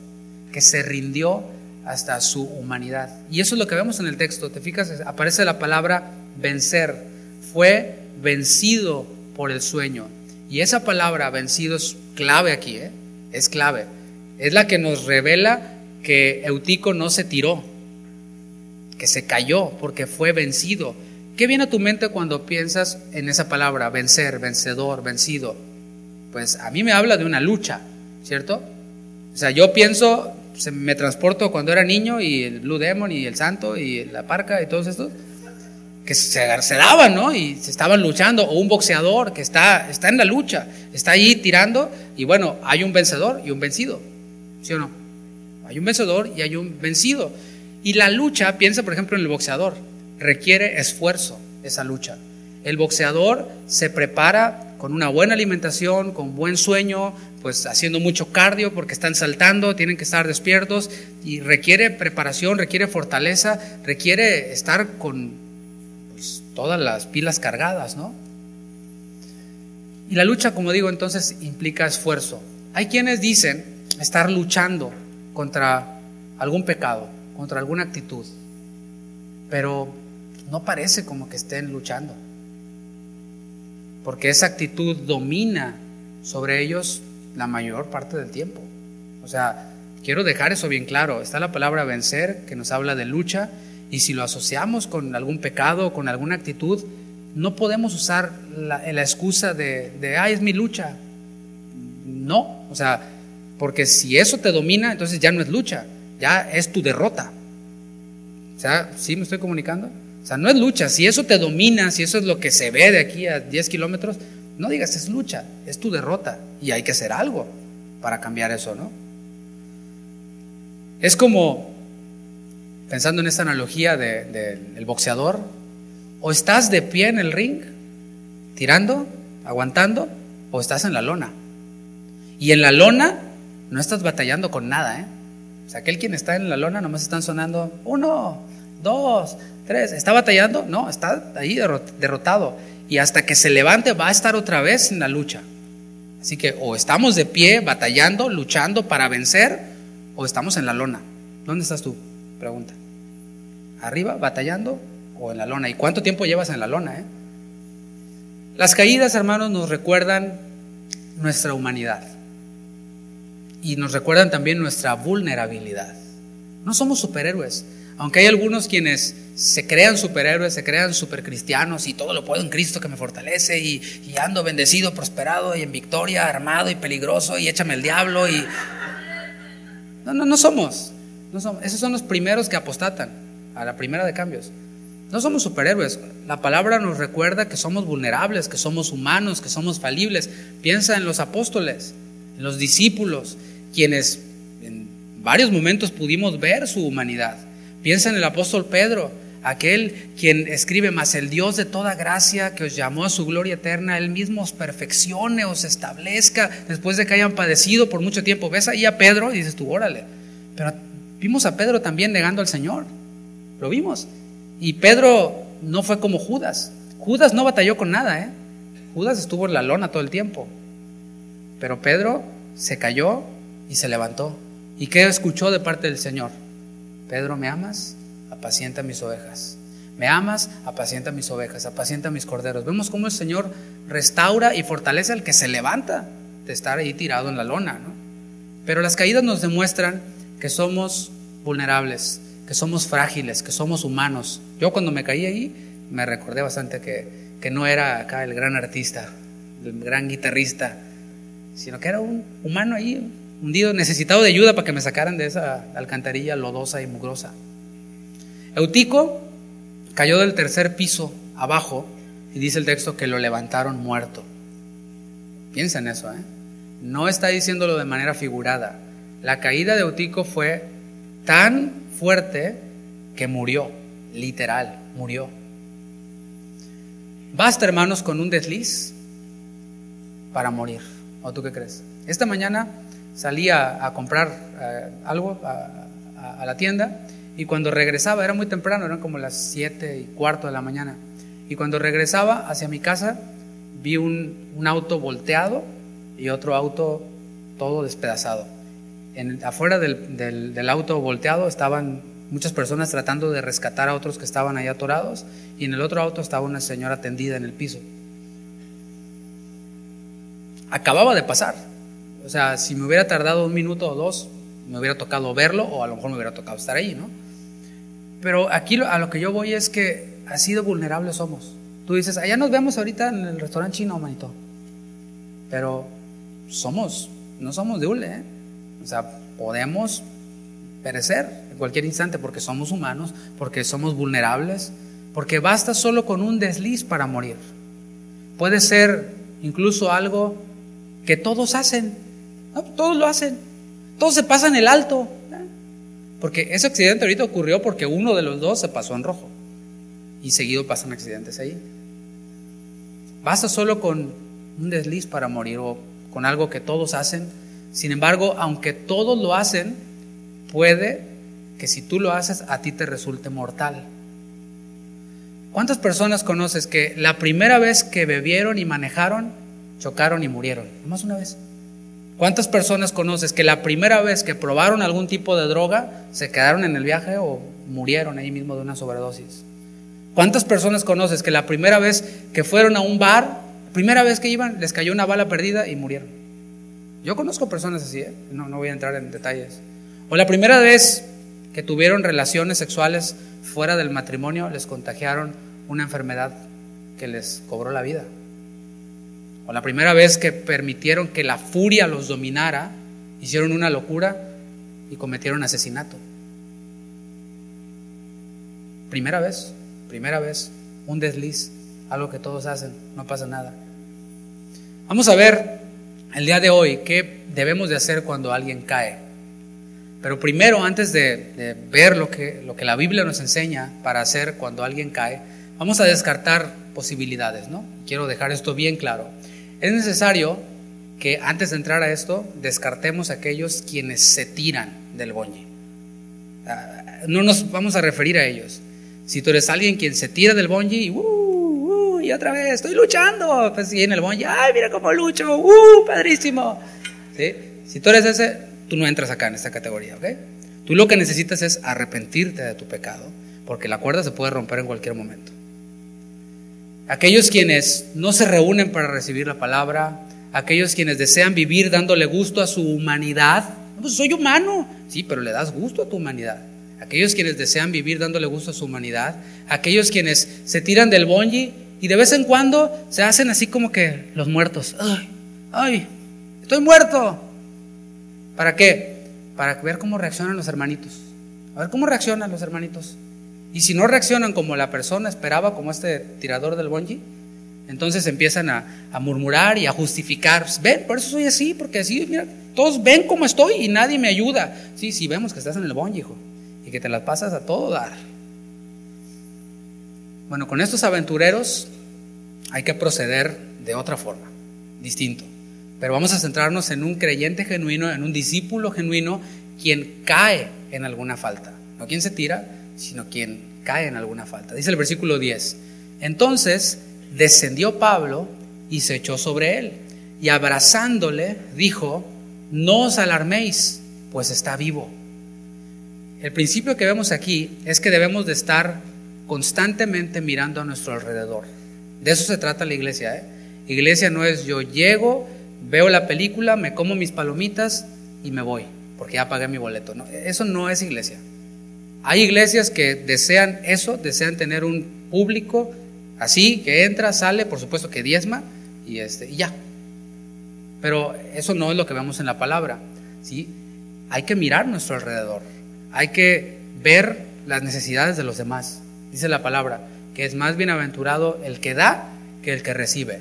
que se rindió hasta su humanidad. Y eso es lo que vemos en el texto. Te fijas, aparece la palabra vencer. Fue vencido por el sueño. Y esa palabra vencido es clave aquí, es clave. Es la que nos revela que Eutico no se tiró, que se cayó porque fue vencido. ¿Qué viene a tu mente cuando piensas en esa palabra? Vencer, vencedor, vencido. Pues a mí me habla de una lucha, ¿cierto? O sea, yo pienso, me transporto cuando era niño y el Blue Demon y el Santo y la Parca y todos estos que se daban, ¿no? Y se estaban luchando, o un boxeador que está en la lucha, está ahí tirando, y bueno, hay un vencedor y un vencido, ¿sí o no? Hay un vencedor y hay un vencido. Y la lucha, piensa por ejemplo en el boxeador, requiere esfuerzo esa lucha. El boxeador se prepara con una buena alimentación, con buen sueño, pues haciendo mucho cardio porque están saltando, tienen que estar despiertos, y requiere preparación, requiere fortaleza, requiere estar con todas las pilas cargadas, ¿no? Y la lucha, como digo, entonces implica esfuerzo. Hay quienes dicen estar luchando contra algún pecado, contra alguna actitud, pero no parece como que estén luchando, porque esa actitud domina sobre ellos la mayor parte del tiempo. O sea, quiero dejar eso bien claro. Está la palabra vencer, que nos habla de lucha, y si lo asociamos con algún pecado, con alguna actitud, no podemos usar la excusa de es mi lucha. No, o sea, porque si eso te domina, entonces ya no es lucha, ya es tu derrota. O sea, ¿sí me estoy comunicando? O sea, no es lucha. Si eso te domina, si eso es lo que se ve de aquí a 10 kilómetros, no digas es lucha, es tu derrota, y hay que hacer algo para cambiar eso, ¿no? Es como, pensando en esta analogía del boxeador, o estás de pie en el ring, tirando, aguantando, o estás en la lona. Y en la lona no estás batallando con nada, O sea, aquel quien está en la lona nomás están sonando 1, 2, 3. ¿Está batallando? No, está ahí derrotado. Y hasta que se levante va a estar otra vez en la lucha. Así que o estamos de pie batallando, luchando para vencer, o estamos en la lona. ¿Dónde estás tú? Pregunta. ¿Arriba batallando o en la lona? ¿Y cuánto tiempo llevas en la lona? Las caídas, hermanos, nos recuerdan nuestra humanidad y nos recuerdan también nuestra vulnerabilidad. No somos superhéroes, aunque hay algunos quienes se crean superhéroes, se crean supercristianos y todo lo puedo en Cristo que me fortalece, y ando bendecido, prosperado y en victoria, armado y peligroso, y échame el diablo. Y no somos. Esos son los primeros que apostatan a la primera de cambios. No somos superhéroes. La palabra nos recuerda que somos vulnerables, que somos humanos, que somos falibles. Piensa en los apóstoles, en los discípulos, quienes en varios momentos pudimos ver su humanidad. Piensa en el apóstol Pedro, aquel quien escribe: mas el Dios de toda gracia, que os llamó a su gloria eterna, Él mismo os perfeccione, os establezca después de que hayan padecido por mucho tiempo. Ves ahí a Pedro y dices tú, órale. Pero vimos a Pedro también negando al Señor. Lo vimos. Y Pedro no fue como Judas. Judas no batalló con nada, Judas estuvo en la lona todo el tiempo. Pero Pedro se cayó y se levantó. ¿Y qué escuchó de parte del Señor? Pedro, ¿me amas? Apacienta mis ovejas. ¿Me amas? Apacienta mis ovejas, apacienta mis corderos. Vemos cómo el Señor restaura y fortalece al que se levanta de estar ahí tirado en la lona, ¿no? Pero las caídas nos demuestran que somos vulnerables, que somos frágiles, que somos humanos. Yo cuando me caí ahí me recordé bastante que no era acá el gran artista, el gran guitarrista, sino que era un humano ahí, hundido, necesitado de ayuda para que me sacaran de esa alcantarilla lodosa y mugrosa. Eutico cayó del tercer piso abajo y dice el texto que lo levantaron muerto. Piensa en eso, No está diciéndolo de manera figurada. La caída de Eutico fue tan fuerte que murió, literal, murió. Basta, hermanos, con un desliz para morir. ¿O tú qué crees? Esta mañana salí a comprar algo a la tienda, y cuando regresaba, era muy temprano, eran como las 7:15 de la mañana, y cuando regresaba hacia mi casa vi un auto volteado y otro auto todo despedazado. Afuera del auto volteado estaban muchas personas tratando de rescatar a otros que estaban ahí atorados, y en el otro auto estaba una señora tendida en el piso. Acababa de pasar. O sea, si me hubiera tardado 1 minuto o 2, me hubiera tocado verlo, o a lo mejor me hubiera tocado estar ahí, ¿no? Pero aquí a lo que yo voy es que así de vulnerables somos. Tú dices, allá nos vemos ahorita en el restaurante chino, manito. Pero no somos de hule, ¿eh? O sea, podemos perecer en cualquier instante porque somos humanos, porque somos vulnerables, porque basta solo con un desliz para morir. Puede ser incluso algo que todos hacen, ¿no? Todos lo hacen, todos se pasan el alto, ¿no? Porque ese accidente ahorita ocurrió porque uno de los dos se pasó en rojo, y seguido pasan accidentes ahí. Basta solo con un desliz para morir, o con algo que todos hacen. Sin embargo, aunque todos lo hacen, puede que si tú lo haces a ti te resulte mortal. ¿Cuántas personas conoces que la primera vez que bebieron y manejaron, chocaron y murieron? Nomás una vez. ¿Cuántas personas conoces que la primera vez que probaron algún tipo de droga se quedaron en el viaje o murieron ahí mismo de una sobredosis? ¿Cuántas personas conoces que la primera vez que fueron a un bar, la primera vez que iban, les cayó una bala perdida y murieron? Yo conozco personas así, no voy a entrar en detalles. O la primera vez que tuvieron relaciones sexuales fuera del matrimonio, les contagiaron una enfermedad que les cobró la vida. O la primera vez que permitieron que la furia los dominara, hicieron una locura y cometieron asesinato. Primera vez, un desliz, algo que todos hacen, no pasa nada. Vamos a ver el día de hoy qué debemos de hacer cuando alguien cae. Pero primero, antes de ver lo que la Biblia nos enseña para hacer cuando alguien cae, vamos a descartar posibilidades, ¿no? Quiero dejar esto bien claro. Es necesario que antes de entrar a esto, descartemos a aquellos quienes se tiran del bungee. No nos vamos a referir a ellos. Si tú eres alguien quien se tira del bungee y otra vez, estoy luchando, pues y en el bungee, ay, mira cómo lucho, padrísimo. ¿Sí? Si tú eres ese, tú no entras acá en esta categoría, ¿ok? Tú lo que necesitas es arrepentirte de tu pecado, porque la cuerda se puede romper en cualquier momento. Aquellos quienes no se reúnen para recibir la palabra, aquellos quienes desean vivir dándole gusto a su humanidad. Pues soy humano, sí, pero le das gusto a tu humanidad. Aquellos quienes desean vivir dándole gusto a su humanidad, aquellos quienes se tiran del bungee y de vez en cuando se hacen así como que los muertos. Ay, estoy muerto. ¿Para qué? Para ver cómo reaccionan los hermanitos. A ver cómo reaccionan los hermanitos. Y si no reaccionan como la persona esperaba, como este tirador del bungee, entonces empiezan a murmurar y a justificar. Ven, por eso soy así, porque así, mira, todos ven cómo estoy y nadie me ayuda. Sí, vemos que estás en el bungee, hijo, y que te las pasas a todo dar. Bueno, con estos aventureros hay que proceder de otra forma, distinto. Pero vamos a centrarnos en un creyente genuino, en un discípulo genuino, quien cae en alguna falta. No quien se tira, sino quien cae en alguna falta. Dice el versículo 10. Entonces descendió Pablo y se echó sobre él, y abrazándole dijo: no os alarméis, pues está vivo. El principio que vemos aquí es que debemos de estar constantemente mirando a nuestro alrededor. De eso se trata la iglesia, Iglesia no es yo llego, veo la película, me como mis palomitas y me voy, porque ya pagué mi boleto. No, eso no es iglesia. Hay iglesias que desean eso, desean tener un público así, que entra, sale, por supuesto que diezma y ya. Pero eso no es lo que vemos en la palabra, ¿sí? Hay que mirar nuestro alrededor, hay que ver las necesidades de los demás. Dice la palabra que es más bienaventurado el que da que el que recibe.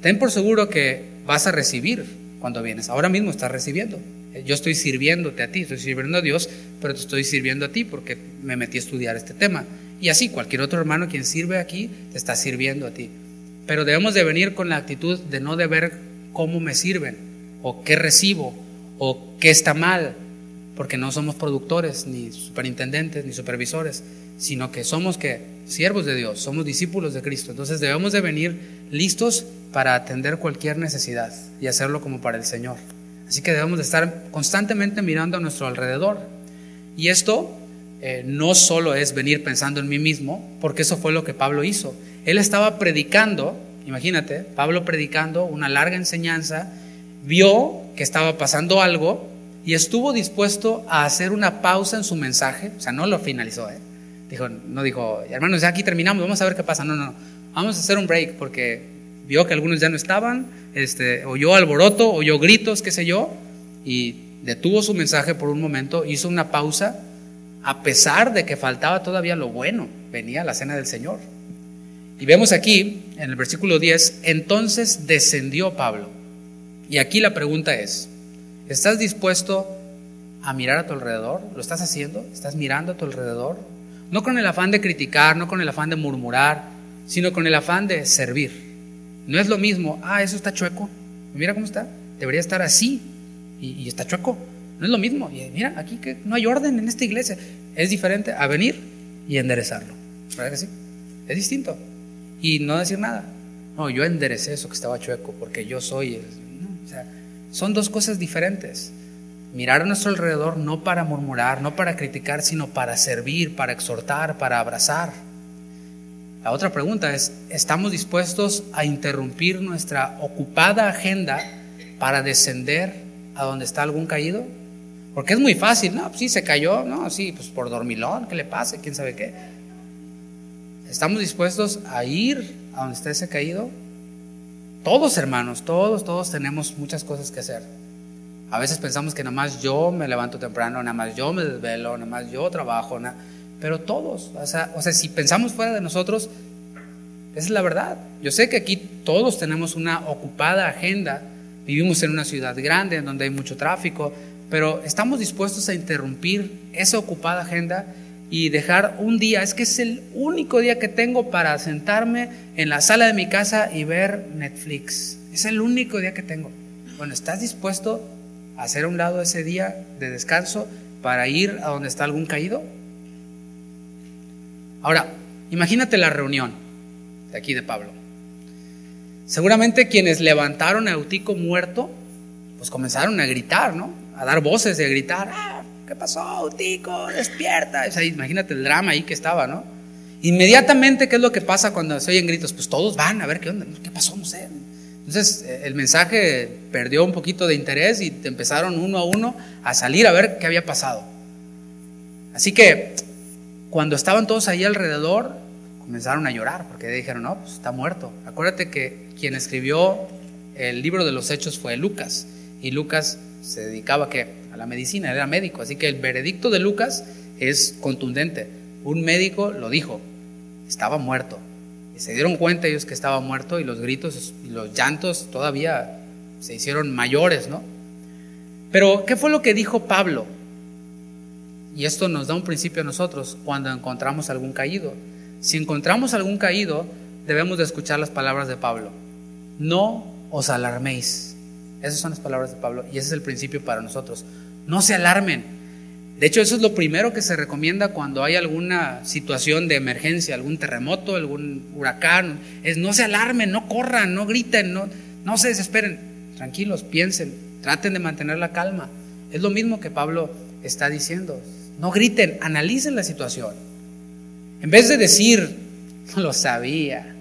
Ten por seguro que vas a recibir cuando vienes. Ahora mismo estás recibiendo. Yo estoy sirviéndote a ti, estoy sirviendo a Dios, pero te estoy sirviendo a ti porque me metí a estudiar este tema. Y así cualquier otro hermano quien sirve aquí te está sirviendo a ti. Pero debemos de venir con la actitud de no de ver cómo me sirven, o qué recibo, o qué está mal, porque no somos productores, ni superintendentes, ni supervisores, sino que somos siervos de Dios, somos discípulos de Cristo. Entonces debemos de venir listos para atender cualquier necesidad y hacerlo como para el Señor. Así que debemos de estar constantemente mirando a nuestro alrededor. Y esto no solo es venir pensando en mí mismo, porque eso fue lo que Pablo hizo. Él estaba predicando, imagínate, Pablo predicando una larga enseñanza, vio que estaba pasando algo y estuvo dispuesto a hacer una pausa en su mensaje. O sea, no lo finalizó, no dijo, hermanos, ya aquí terminamos, vamos a ver qué pasa. No, vamos a hacer un break, porque vio que algunos ya no estaban, oyó alboroto, oyó gritos, qué sé yo, y detuvo su mensaje por un momento, hizo una pausa, a pesar de que faltaba todavía lo bueno, venía la cena del Señor. Y vemos aquí, en el versículo 10, entonces descendió Pablo. Y aquí la pregunta es, ¿estás dispuesto a mirar a tu alrededor? ¿Lo estás haciendo? ¿Estás mirando a tu alrededor? No con el afán de criticar, no con el afán de murmurar, sino con el afán de servir. No es lo mismo, eso está chueco, mira cómo está, debería estar así y está chueco. No es lo mismo, y mira, aquí que no hay orden en esta iglesia. Es diferente a venir y enderezarlo, ¿verdad que sí? Es distinto. Y no decir nada. No, yo enderecé eso que estaba chueco porque yo soy o sea, son dos cosas diferentes. Mirar a nuestro alrededor no para murmurar, no para criticar, sino para servir, para exhortar, para abrazar. La otra pregunta es, ¿estamos dispuestos a interrumpir nuestra ocupada agenda para descender a donde está algún caído? Porque es muy fácil, no, pues sí se cayó, no, sí, pues por dormilón, ¿qué le pasa? ¿Quién sabe qué? ¿Estamos dispuestos a ir a donde está ese caído? Todos, hermanos, todos tenemos muchas cosas que hacer. A veces pensamos que nada más yo me levanto temprano, nada más yo me desvelo, nada más yo trabajo, pero todos, o sea, si pensamos fuera de nosotros, esa es la verdad. Yo sé que aquí todos tenemos una ocupada agenda, vivimos en una ciudad grande en donde hay mucho tráfico, pero estamos dispuestos a interrumpir esa ocupada agenda y dejar un día, es que es el único día que tengo para sentarme en la sala de mi casa y ver Netflix. Es el único día que tengo. Bueno, ¿estás dispuesto a hacer a un lado ese día de descanso para ir a donde está algún caído? Ahora, imagínate la reunión de aquí de Pablo. Seguramente quienes levantaron a Eutico muerto, pues comenzaron a gritar, ¿no? A dar voces de gritar, ¿qué pasó, Eutico? Despierta. O sea, imagínate el drama ahí que estaba, ¿no? Inmediatamente, ¿qué es lo que pasa cuando se oyen gritos? Pues todos van a ver qué onda, qué pasó, no sé. Entonces el mensaje perdió un poquito de interés y empezaron uno a uno a salir a ver qué había pasado. Así que cuando estaban todos ahí alrededor, comenzaron a llorar porque dijeron, no, pues está muerto. Acuérdate que quien escribió el libro de los Hechos fue Lucas, y Lucas se dedicaba a la medicina, era médico, así que el veredicto de Lucas es contundente. Un médico lo dijo, estaba muerto. Y se dieron cuenta ellos que estaba muerto, y los gritos y los llantos todavía se hicieron mayores, ¿no? Pero ¿qué fue lo que dijo Pablo? Y esto nos da un principio a nosotros cuando encontramos algún caído. Si encontramos algún caído, debemos de escuchar las palabras de Pablo. No os alarméis. Esas son las palabras de Pablo, y ese es el principio para nosotros. No se alarmen. De hecho, eso es lo primero que se recomienda cuando hay alguna situación de emergencia, algún terremoto, algún huracán. Es no se alarmen, no corran, no griten, no se desesperen. Tranquilos, piensen, traten de mantener la calma. Es lo mismo que Pablo está diciendo. No griten, analicen la situación. En vez de decir, lo sabía,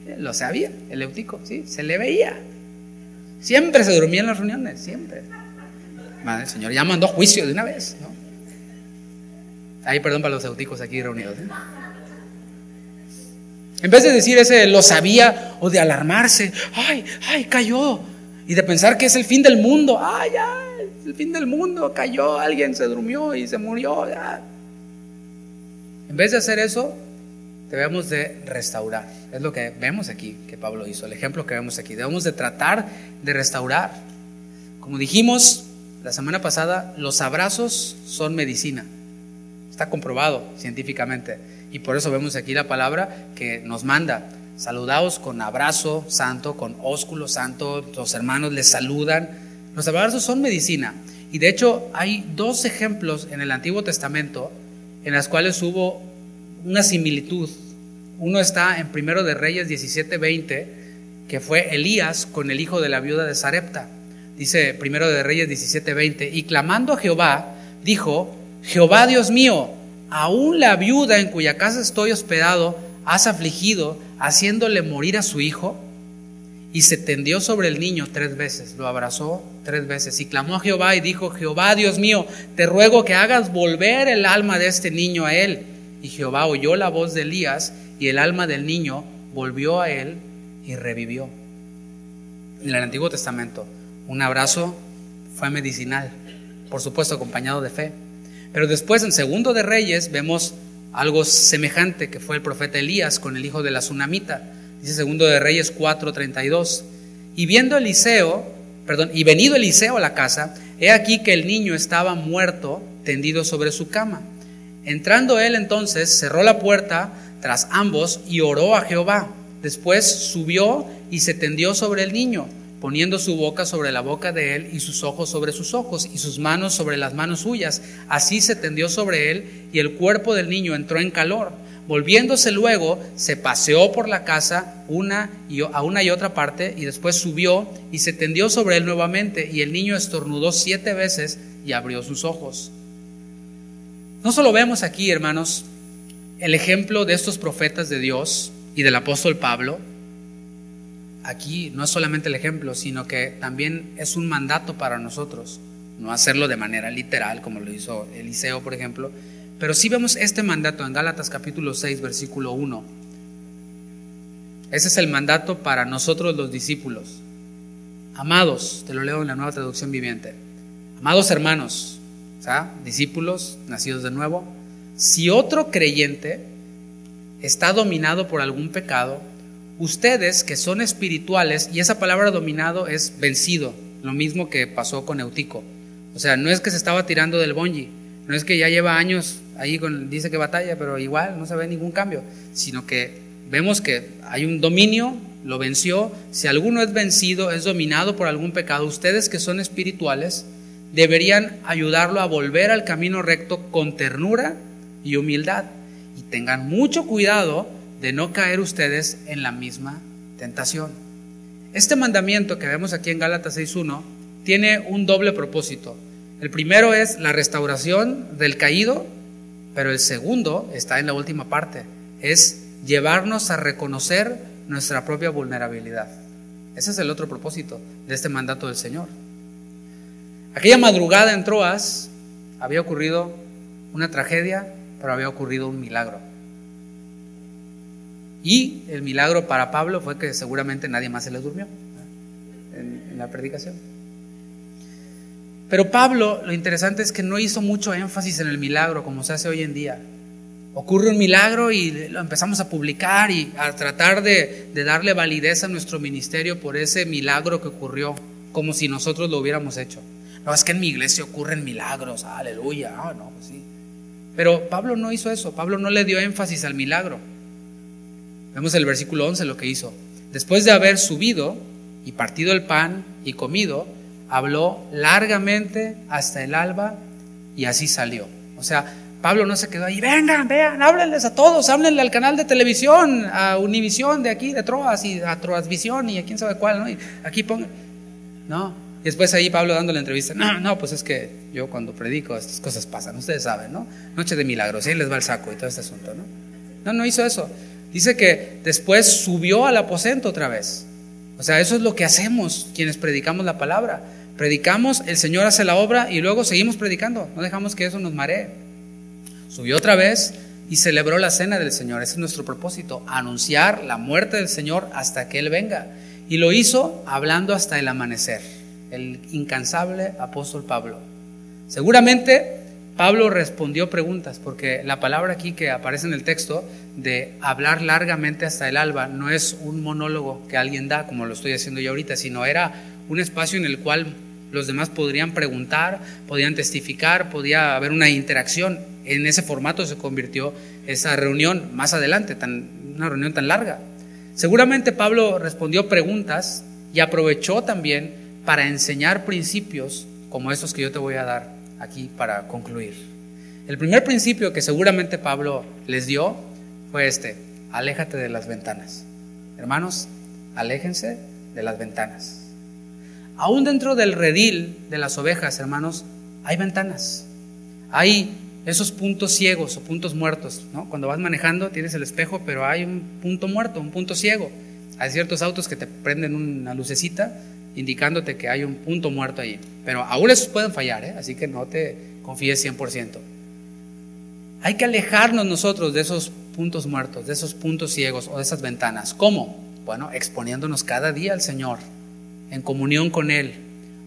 el Eutico, ¿sí? Se le veía. Siempre se dormía en las reuniones, siempre. Madre, el Señor ya mandó juicio de una vez, ¿no? Ay, perdón para los euticos aquí reunidos, ¿eh? En vez de decir ese lo sabía, o de alarmarse, ay, cayó, y de pensar que es el fin del mundo, ya, el fin del mundo, cayó, alguien se durmió y se murió, ya. En vez de hacer eso, debemos de restaurar. Es lo que vemos aquí que Pablo hizo, el ejemplo que vemos aquí. Debemos de tratar de restaurar. Como dijimos, la semana pasada, los abrazos son medicina. Está comprobado científicamente. Y por eso vemos aquí la palabra que nos manda: saludaos con abrazo santo, con ósculo santo. Los hermanos les saludan. Los abrazos son medicina. Y de hecho hay dos ejemplos en el Antiguo Testamento en las cuales hubo una similitud. Uno está en 1 de Reyes 17:20, que fue Elías con el hijo de la viuda de Sarepta. Dice 1 de Reyes 17:20: y clamando a Jehová, dijo: Jehová Dios mío, aún la viuda en cuya casa estoy hospedado has afligido, haciéndole morir a su hijo. Y se tendió sobre el niño 3 veces, lo abrazó 3 veces, y clamó a Jehová y dijo: Jehová Dios mío, te ruego que hagas volver el alma de este niño a él. Y Jehová oyó la voz de Elías, y el alma del niño volvió a él y revivió. En el Antiguo Testamento, un abrazo fue medicinal, por supuesto acompañado de fe. Pero después, en 2 de Reyes, vemos algo semejante, que fue el profeta Elías con el hijo de la Sunamita. Dice 2 de Reyes 4:32: y venido Eliseo a la casa, he aquí que el niño estaba muerto, tendido sobre su cama. Entrando él entonces, cerró la puerta tras ambos y oró a Jehová. Después subió y se tendió sobre el niño, poniendo su boca sobre la boca de él y sus ojos sobre sus ojos y sus manos sobre las manos suyas. Así se tendió sobre él, y el cuerpo del niño entró en calor. Volviéndose luego, se paseó por la casa a una y otra parte, y después subió y se tendió sobre él nuevamente, y el niño estornudó 7 veces y abrió sus ojos. No solo vemos aquí, hermanos, el ejemplo de estos profetas de Dios y del apóstol Pablo. Aquí no es solamente el ejemplo, sino que también es un mandato para nosotros. No hacerlo de manera literal, como lo hizo Eliseo, por ejemplo, pero sí vemos este mandato en Gálatas capítulo 6, versículo 1. Ese es el mandato para nosotros los discípulos. Amados, te lo leo en la Nueva Traducción Viviente. Amados hermanos, o sea, discípulos nacidos de nuevo, si otro creyente está dominado por algún pecado, ustedes que son espirituales, y esa palabra dominado es vencido, lo mismo que pasó con Eutico. O sea, no es que se estaba tirando del bungee, no es que ya lleva años ahí dice que batalla, pero igual no se ve ningún cambio, sino que vemos que hay un dominio, lo venció. Si alguno es vencido, es dominado por algún pecado, ustedes que son espirituales deberían ayudarlo a volver al camino recto con ternura y humildad, y tengan mucho cuidado de no caer ustedes en la misma tentación. Este mandamiento que vemos aquí en Gálatas 6:1 tiene un doble propósito. El primero es la restauración del caído, pero el segundo está en la última parte, es llevarnos a reconocer nuestra propia vulnerabilidad. Ese es el otro propósito de este mandato del Señor. Aquella madrugada en Troas había ocurrido una tragedia, pero había ocurrido un milagro. Y el milagro para Pablo fue que seguramente nadie más se le durmió en la predicación. Pero Pablo, lo interesante es que no hizo mucho énfasis en el milagro como se hace hoy en día. Ocurre un milagro y lo empezamos a publicar y a tratar de darle validez a nuestro ministerio por ese milagro que ocurrió, como si nosotros lo hubiéramos hecho. No, es que en mi iglesia ocurren milagros, aleluya. No, pues sí. Pero Pablo no hizo eso, Pablo no le dio énfasis al milagro. Vemos el versículo 11 lo que hizo. Después de haber subido y partido el pan y comido, habló largamente hasta el alba y así salió. O sea, Pablo no se quedó ahí, vengan, vean, háblenles a todos, háblenle al canal de televisión, a Univisión de aquí, de Troas, y a Troasvisión y a quién sabe cuál, ¿no? Y aquí pongan, no. Y después ahí Pablo dando la entrevista, no, pues es que yo cuando predico estas cosas pasan, ustedes saben, ¿no? Noche de milagros, y ahí les va el saco y todo este asunto, ¿no? No hizo eso. Dice que después subió al aposento otra vez. O sea, eso es lo que hacemos quienes predicamos la palabra. Predicamos, el Señor hace la obra y luego seguimos predicando. No dejamos que eso nos maree. Subió otra vez y celebró la cena del Señor. Ese es nuestro propósito, anunciar la muerte del Señor hasta que Él venga. Y lo hizo hablando hasta el amanecer. El incansable apóstol Pablo. Seguramente Pablo respondió preguntas, porque la palabra aquí que aparece en el texto de hablar largamente hasta el alba no es un monólogo que alguien da como lo estoy haciendo yo ahorita, sino era un espacio en el cual Los demás podrían preguntar, podían testificar, podía haber una interacción. En ese formato se convirtió esa reunión más adelante, una reunión tan larga. Seguramente Pablo respondió preguntas y aprovechó también para enseñar principios como estos que yo te voy a dar aquí para concluir. El primer principio que seguramente Pablo les dio fue aléjate de las ventanas. Hermanos, aléjense de las ventanas. Aún dentro del redil de las ovejas, hermanos, hay ventanas. Hay esos puntos ciegos o puntos muertos, ¿no? Cuando vas manejando tienes el espejo, pero hay un punto muerto, un punto ciego. Hay ciertos autos que te prenden una lucecita indicándote que hay un punto muerto ahí. Pero aún esos pueden fallar, así que no te confíes 100%. Hay que alejarnos nosotros de esos puntos muertos, de esos puntos ciegos o de esas ventanas. ¿Cómo? Bueno, exponiéndonos cada día al Señor, en comunión con Él,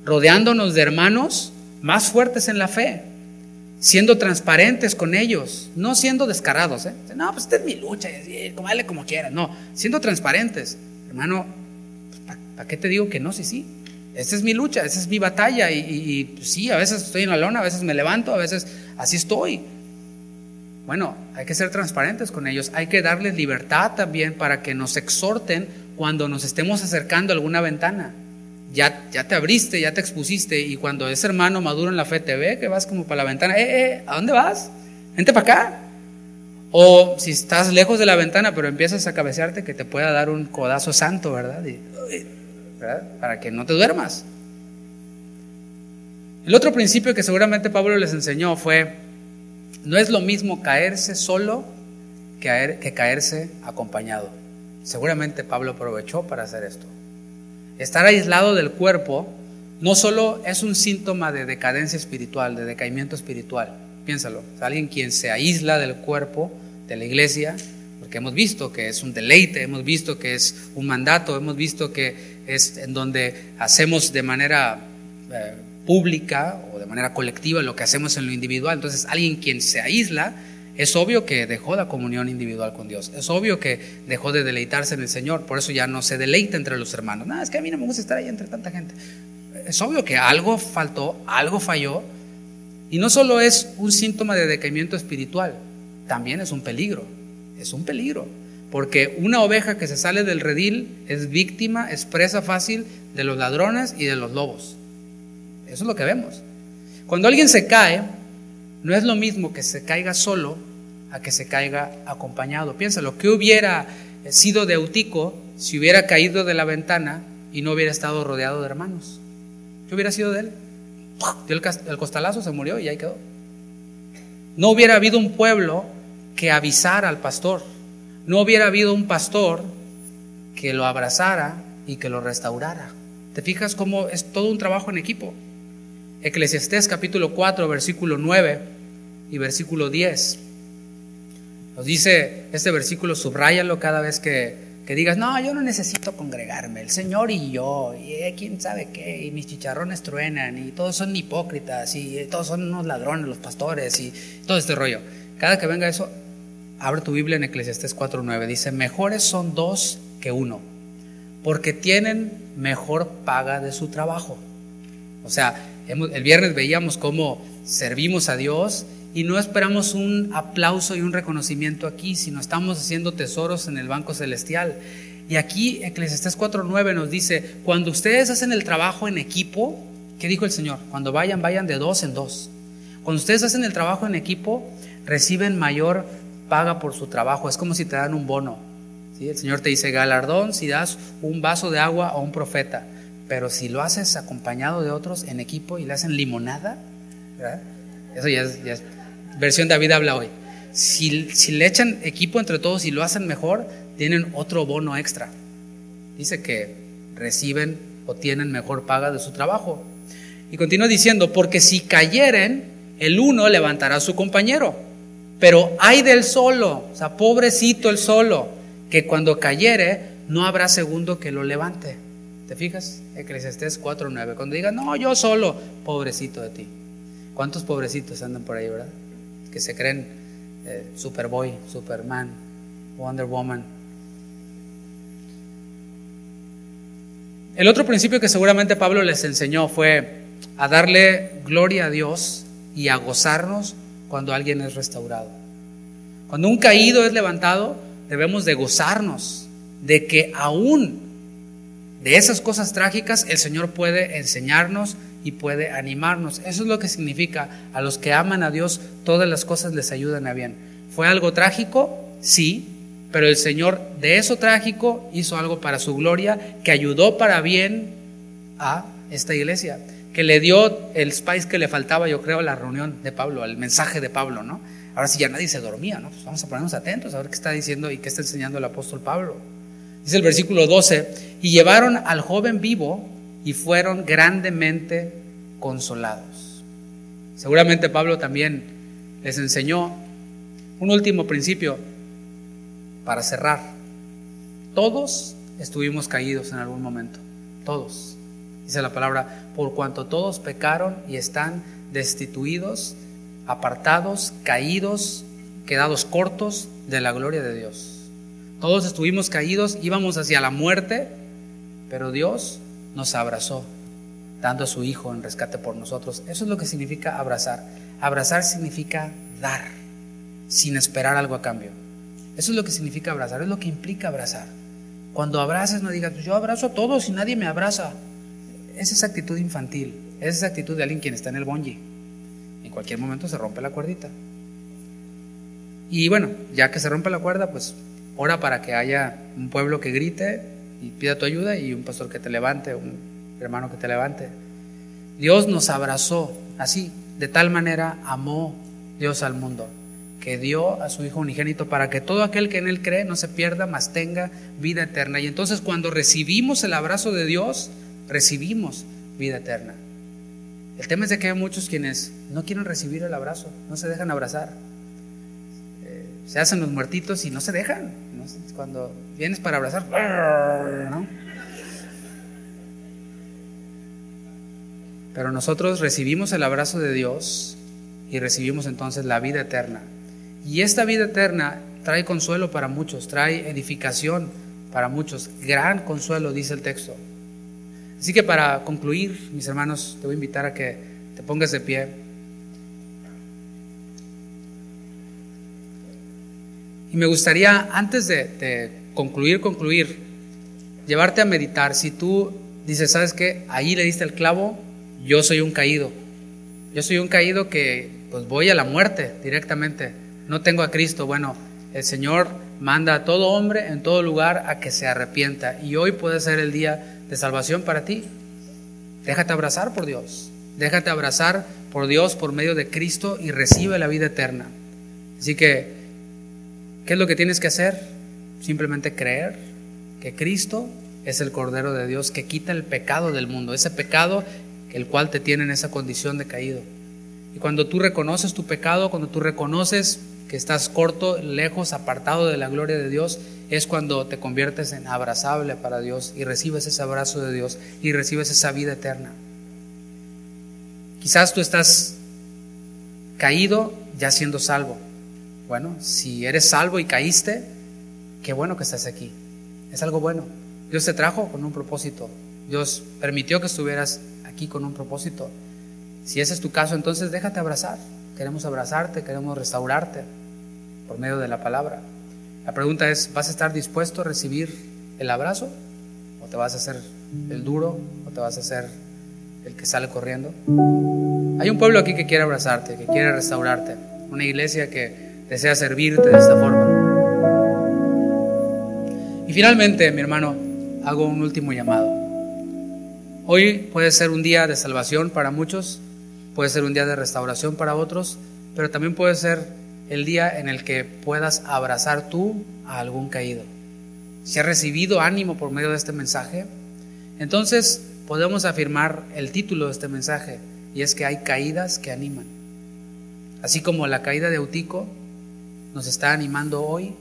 rodeándonos de hermanos más fuertes en la fe, siendo transparentes con ellos, no siendo descarados. No, pues esta es mi lucha, dale como quieras. No, siendo transparentes. Hermano, ¿para qué te digo que no? Sí. Esta es mi lucha, esa es mi batalla. Y sí, a veces estoy en la lona, a veces me levanto, a veces así estoy. Bueno, hay que ser transparentes con ellos. Hay que darles libertad también para que nos exhorten cuando nos estemos acercando a alguna ventana. Ya te abriste, ya te expusiste, y cuando ese hermano maduro en la fe te ve que vas como para la ventana, ¿a dónde vas? Vente para acá. O si estás lejos de la ventana pero empiezas a cabecearte, que te pueda dar un codazo santo, ¿verdad? ¿Verdad? Para que no te duermas. El otro principio que seguramente Pablo les enseñó fue: no es lo mismo caerse solo que caerse acompañado. Seguramente Pablo aprovechó para hacer esto. Estar aislado del cuerpo no solo es un síntoma de decadencia espiritual, de decaimiento espiritual. Piénsalo, es alguien quien se aísla del cuerpo, de la iglesia, porque hemos visto que es un deleite, hemos visto que es un mandato, hemos visto que es en donde hacemos de manera pública o de manera colectiva lo que hacemos en lo individual. Entonces, alguien quien se aísla, es obvio que dejó la comunión individual con Dios, es obvio que dejó de deleitarse en el Señor, por eso ya no se deleita entre los hermanos. No, es que a mí no me gusta estar ahí entre tanta gente. Es obvio que algo faltó, algo falló, y no solo es un síntoma de decaimiento espiritual, también es un peligro, porque una oveja que se sale del redil es víctima, es presa fácil de los ladrones y de los lobos. Eso es lo que vemos. Cuando alguien se cae, no es lo mismo que se caiga solo a que se caiga acompañado. Piénsalo, ¿qué hubiera sido de Eutico si hubiera caído de la ventana y no hubiera estado rodeado de hermanos? ¿Qué hubiera sido de él? Dio el costalazo, se murió y ahí quedó. No hubiera habido un pueblo que avisara al pastor. No hubiera habido un pastor que lo abrazara y que lo restaurara. ¿Te fijas cómo es todo un trabajo en equipo? Eclesiastés capítulo 4, versículo 9 y versículo 10. Nos dice este versículo, subráyalo cada vez que digas: no, yo no necesito congregarme, el Señor y yo, y quién sabe qué, y mis chicharrones truenan, y todos son hipócritas, y todos son unos ladrones los pastores, y todo este rollo. Cada que venga eso, abre tu Biblia en Eclesiastés 4, 9. Dice: mejores son dos que uno, porque tienen mejor paga de su trabajo. O sea, el viernes veíamos cómo servimos a Dios y no esperamos un aplauso y un reconocimiento aquí, sino estamos haciendo tesoros en el banco celestial. Y aquí Eclesiastés 4:9 nos dice: cuando ustedes hacen el trabajo en equipo, ¿qué dijo el Señor? Cuando vayan de dos en dos. Cuando ustedes hacen el trabajo en equipo, reciben mayor paga por su trabajo. Es como si te dan un bono, ¿sí? El Señor te dice: galardón si das un vaso de agua a un profeta. Pero si lo haces acompañado de otros en equipo y le hacen limonada, ¿verdad? Eso ya es versión David habla hoy. Si le echan equipo entre todos y lo hacen mejor, tienen otro bono extra. Dice que reciben o tienen mejor paga de su trabajo. Y continúa diciendo: porque si cayeren, el uno levantará a su compañero. Pero ay del solo, o sea, pobrecito el solo, que cuando cayere no habrá segundo que lo levante. ¿Te fijas? Eclesiastés 4:9. Cuando digan: no, yo solo, pobrecito de ti. ¿Cuántos pobrecitos andan por ahí, verdad? Que se creen Superboy, Superman, Wonder Woman. El otro principio que seguramente Pablo les enseñó fue: a darle gloria a Dios y a gozarnos cuando alguien es restaurado. Cuando un caído es levantado, debemos de gozarnos de que aún de esas cosas trágicas el Señor puede enseñarnos y puede animarnos. Eso es lo que significa: a los que aman a Dios todas las cosas les ayudan a bien. ¿Fue algo trágico? Sí, pero el Señor de eso trágico hizo algo para su gloria, que ayudó para bien a esta iglesia, que le dio el spice que le faltaba, yo creo, a la reunión de Pablo, al mensaje de Pablo, ¿no? Ahora sí ya nadie se dormía, ¿no? Pues vamos a ponernos atentos a ver qué está diciendo y qué está enseñando el apóstol Pablo. Dice el versículo 12: y llevaron al joven vivo y fueron grandemente consolados. Seguramente Pablo también les enseñó un último principio para cerrar. Todos estuvimos caídos en algún momento, todos. Dice la palabra: por cuanto todos pecaron y están destituidos, apartados, caídos, quedados cortos de la gloria de Dios. Todos estuvimos caídos, íbamos hacia la muerte, pero Dios nos abrazó, dando a su Hijo en rescate por nosotros. Eso es lo que significa abrazar. Abrazar significa dar, sin esperar algo a cambio. Eso es lo que significa abrazar, es lo que implica abrazar. Cuando abraces, no digas: yo abrazo a todos y nadie me abraza. Es esa actitud infantil, es esa actitud de alguien quien está en el bungee. En cualquier momento se rompe la cuerdita. Y bueno, ya que se rompe la cuerda, pues ora para que haya un pueblo que grite y pida tu ayuda, y un pastor que te levante, un hermano que te levante. Dios nos abrazó así, de tal manera amó Dios al mundo, que dio a su Hijo unigénito para que todo aquel que en Él cree no se pierda, mas tenga vida eterna. Y entonces, cuando recibimos el abrazo de Dios, recibimos vida eterna. El tema es de que hay muchos quienes no quieren recibir el abrazo, no se dejan abrazar. Se hacen los muertitos y no se dejan, ¿no? Cuando vienes para abrazar, ¿no? Pero nosotros recibimos el abrazo de Dios y recibimos entonces la vida eterna. Y esta vida eterna trae consuelo para muchos, trae edificación para muchos, gran consuelo, dice el texto. Así que para concluir, mis hermanos, te voy a invitar a que te pongas de pie. Y me gustaría, antes de concluir, llevarte a meditar. Si tú dices: ¿sabes qué? Ahí le diste el clavo, yo soy un caído. Yo soy un caído que pues voy a la muerte directamente. No tengo a Cristo. Bueno, el Señor manda a todo hombre en todo lugar a que se arrepienta. Y hoy puede ser el día de salvación para ti. Déjate abrazar por Dios. Déjate abrazar por Dios por medio de Cristo y recibe la vida eterna. Así que, ¿qué es lo que tienes que hacer? Simplemente creer que Cristo es el Cordero de Dios que quita el pecado del mundo, ese pecado el cual te tiene en esa condición de caído. Y cuando tú reconoces tu pecado, cuando tú reconoces que estás corto, lejos, apartado de la gloria de Dios, es cuando te conviertes en abrazable para Dios y recibes ese abrazo de Dios y recibes esa vida eterna. Quizás tú estás caído ya siendo salvo. Bueno, si eres salvo y caíste, qué bueno que estás aquí. Es algo bueno. Dios te trajo con un propósito. Dios permitió que estuvieras aquí con un propósito. Si ese es tu caso, entonces déjate abrazar. Queremos abrazarte, queremos restaurarte por medio de la palabra. La pregunta es: ¿vas a estar dispuesto a recibir el abrazo? ¿O te vas a hacer el duro? ¿O te vas a hacer el que sale corriendo? Hay un pueblo aquí que quiere abrazarte, que quiere restaurarte. Una iglesia que desea servirte de esta forma. Y finalmente, mi hermano, hago un último llamado. Hoy puede ser un día de salvación para muchos, puede ser un día de restauración para otros, pero también puede ser el día en el que puedas abrazar tú a algún caído. Si has recibido ánimo por medio de este mensaje, entonces podemos afirmar el título de este mensaje, y es que hay caídas que animan. Así como la caída de Eutico nos está animando hoy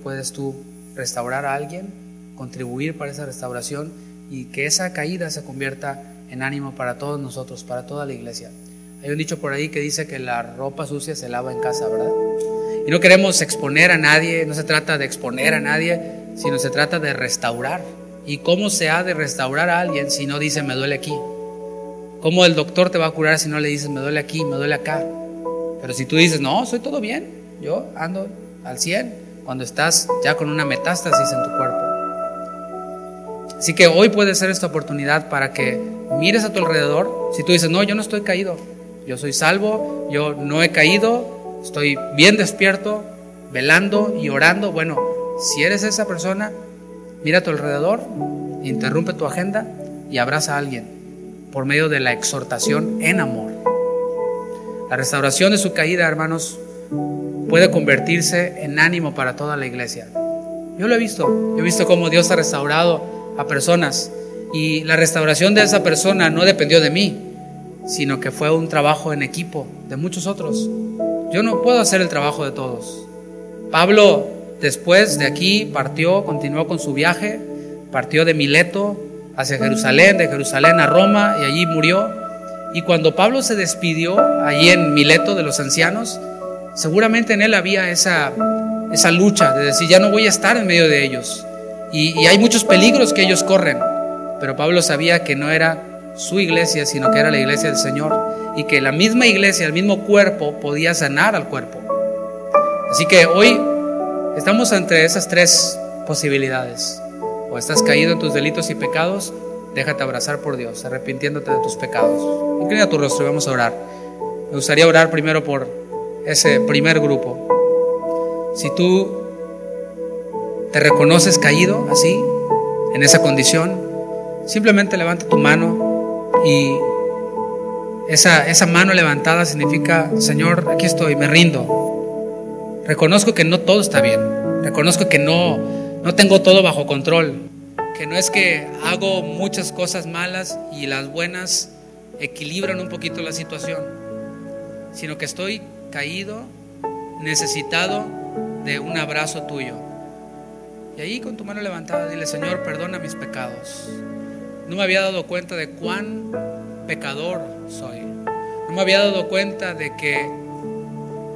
puedes tú restaurar a alguien, contribuir para esa restauración y que esa caída se convierta en ánimo para todos nosotros, para toda la iglesia. Hay un dicho por ahí que dice que la ropa sucia se lava en casa, ¿verdad? Y no queremos exponer a nadie, no se trata de exponer a nadie, sino se trata de restaurar. ¿Y cómo se ha de restaurar a alguien si no dice: me duele aquí? ¿Cómo el doctor te va a curar si no le dices me duele aquí, me duele acá? Pero si tú dices, no, soy todo bien, yo ando al 100, cuando estás ya con una metástasis en tu cuerpo. Así que hoy puede ser esta oportunidad para que mires a tu alrededor. Si tú dices, no, yo no estoy caído, yo soy salvo, yo no he caído, estoy bien despierto, velando y orando. Bueno, si eres esa persona, mira a tu alrededor, interrumpe tu agenda y abraza a alguien por medio de la exhortación en amor. La restauración de su caída, hermanos, puede convertirse en ánimo para toda la iglesia. Yo lo he visto, yo he visto cómo Dios ha restaurado a personas, y la restauración de esa persona no dependió de mí, sino que fue un trabajo en equipo de muchos otros. Yo no puedo hacer el trabajo de todos. Pablo, después de aquí, continuó con su viaje, partió de Mileto hacia Jerusalén, de Jerusalén a Roma, y allí murió. Y cuando Pablo se despidió allí en Mileto de los ancianos, seguramente en él había esa lucha de decir, ya no voy a estar en medio de ellos, y hay muchos peligros que ellos corren. Pero Pablo sabía que no era su iglesia, sino que era la iglesia del Señor, y que la misma iglesia, el mismo cuerpo, podía sanar al cuerpo. Así que hoy estamos entre esas tres posibilidades. O estás caído en tus delitos y pecados, déjate abrazar por Dios, arrepintiéndote de tus pecados. Inclina tu rostro y vamos a orar. Me gustaría orar primero por ese primer grupo. Si tú te reconoces caído así, en esa condición, simplemente levanta tu mano, y esa mano levantada significa, Señor, aquí estoy, me rindo. Reconozco que no todo está bien, reconozco que no tengo todo bajo control, que no es que hago muchas cosas malas y las buenas equilibran un poquito la situación, sino que estoy caído, necesitado de un abrazo tuyo. Y ahí con tu mano levantada dile, Señor, perdona mis pecados. No me había dado cuenta de cuán pecador soy. No me había dado cuenta de que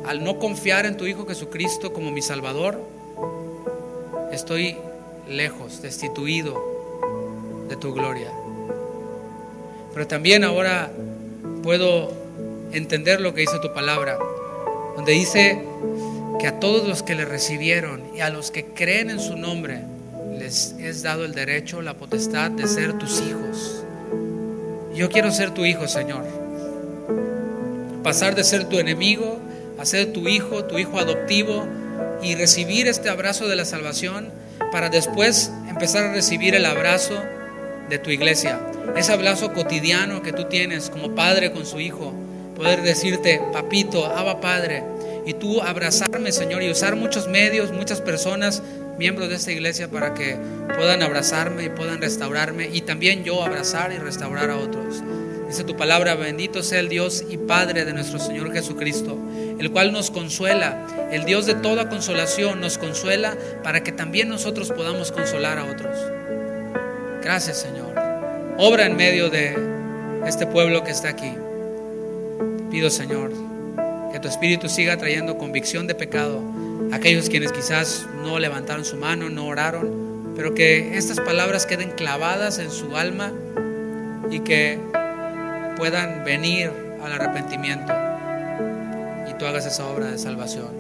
al no confiar en tu Hijo Jesucristo como mi Salvador, estoy lejos, destituido de tu gloria. Pero también ahora puedo entender lo que dice tu palabra, donde dice que a todos los que le recibieron y a los que creen en su nombre les es dado el derecho, la potestad de ser tus hijos. Yo quiero ser tu hijo, Señor. Pasar de ser tu enemigo a ser tu hijo adoptivo, y recibir este abrazo de la salvación para después empezar a recibir el abrazo de tu iglesia. Ese abrazo cotidiano que tú tienes como padre con su hijo. Poder decirte, papito, Abba Padre, y tú abrazarme, Señor, y usar muchos medios, muchas personas, miembros de esta iglesia, para que puedan abrazarme y puedan restaurarme, y también yo abrazar y restaurar a otros. Dice tu palabra, bendito sea el Dios y Padre de nuestro Señor Jesucristo, el cual nos consuela, el Dios de toda consolación nos consuela para que también nosotros podamos consolar a otros. Gracias, Señor. Obra en medio de este pueblo que está aquí. Pido, Señor, que tu Espíritu siga trayendo convicción de pecado a aquellos quienes quizás no levantaron su mano, no oraron, pero que estas palabras queden clavadas en su alma y que puedan venir al arrepentimiento y tú hagas esa obra de salvación.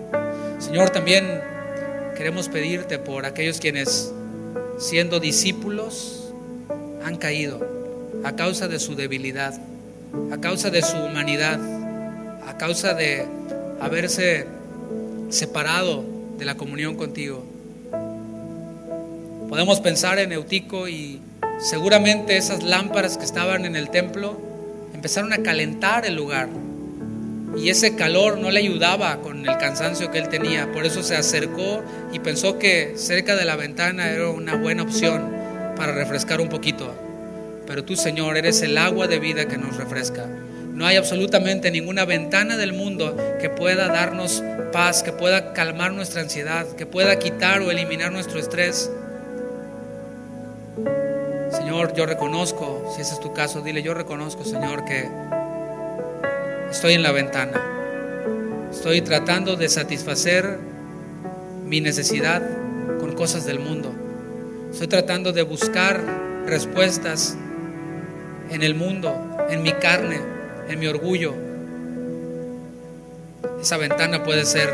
Señor, también queremos pedirte por aquellos quienes, siendo discípulos, han caído a causa de su debilidad, a causa de su humanidad, a causa de haberse separado de la comunión contigo. Podemos pensar en Eutico, y seguramente esas lámparas que estaban en el templo empezaron a calentar el lugar, y ese calor no le ayudaba con el cansancio que él tenía. Por eso se acercó y pensó que cerca de la ventana era una buena opción para refrescar un poquito. Pero tú, Señor, eres el agua de vida que nos refresca. No hay absolutamente ninguna ventana del mundo que pueda darnos paz, que pueda calmar nuestra ansiedad, que pueda quitar o eliminar nuestro estrés. Señor, yo reconozco, si ese es tu caso, dile, yo reconozco, Señor, que estoy en la ventana. Estoy tratando de satisfacer mi necesidad con cosas del mundo. Estoy tratando de buscar respuestas en el mundo, en mi carne, en mi orgullo. Esa ventana puede ser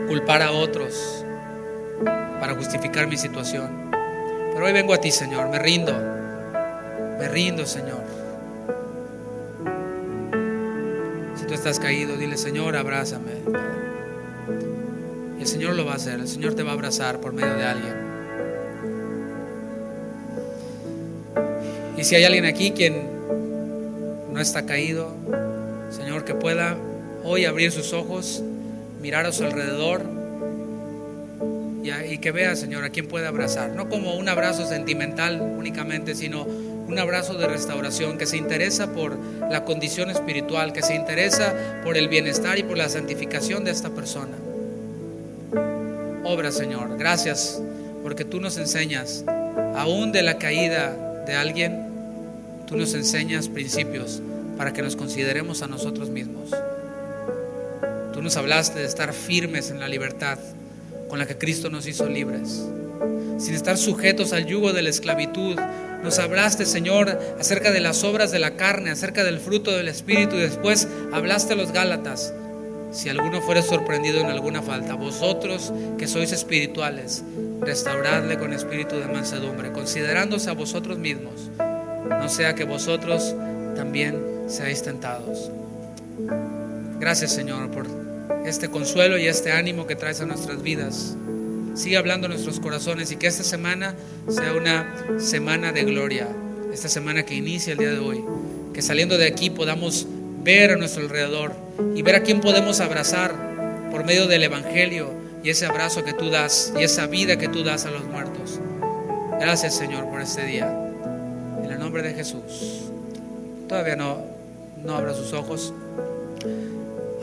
culpar a otros para justificar mi situación. Pero hoy vengo a ti, Señor, me rindo, Señor. Si tú estás caído, dile: Señor, abrázame. Y el Señor lo va a hacer, el Señor te va a abrazar por medio de alguien. Y si hay alguien aquí quien no está caído, Señor, que pueda hoy abrir sus ojos, mirar a su alrededor y que vea, Señor, a quien puede abrazar. No como un abrazo sentimental únicamente, sino un abrazo de restauración, que se interesa por la condición espiritual, que se interesa por el bienestar y por la santificación de esta persona. Obra, Señor. Gracias porque tú nos enseñas, aún de la caída de alguien, tú nos enseñas principios para que nos consideremos a nosotros mismos. Tú nos hablaste de estar firmes en la libertad con la que Cristo nos hizo libres, sin estar sujetos al yugo de la esclavitud. Nos hablaste, Señor, acerca de las obras de la carne, acerca del fruto del Espíritu, y después hablaste a los Gálatas: si alguno fuere sorprendido en alguna falta, vosotros que sois espirituales, restauradle con espíritu de mansedumbre, considerándose a vosotros mismos, no sea que vosotros también seáis tentados. Gracias, Señor, por este consuelo y este ánimo que traes a nuestras vidas. Sigue hablando a nuestros corazones, y que esta semana sea una semana de gloria. Esta semana que inicia el día de hoy, que saliendo de aquí podamos ver a nuestro alrededor y ver a quién podemos abrazar por medio del Evangelio, y ese abrazo que tú das y esa vida que tú das a los muertos. Gracias, Señor, por este día. En el nombre de Jesús. Todavía no abra sus ojos.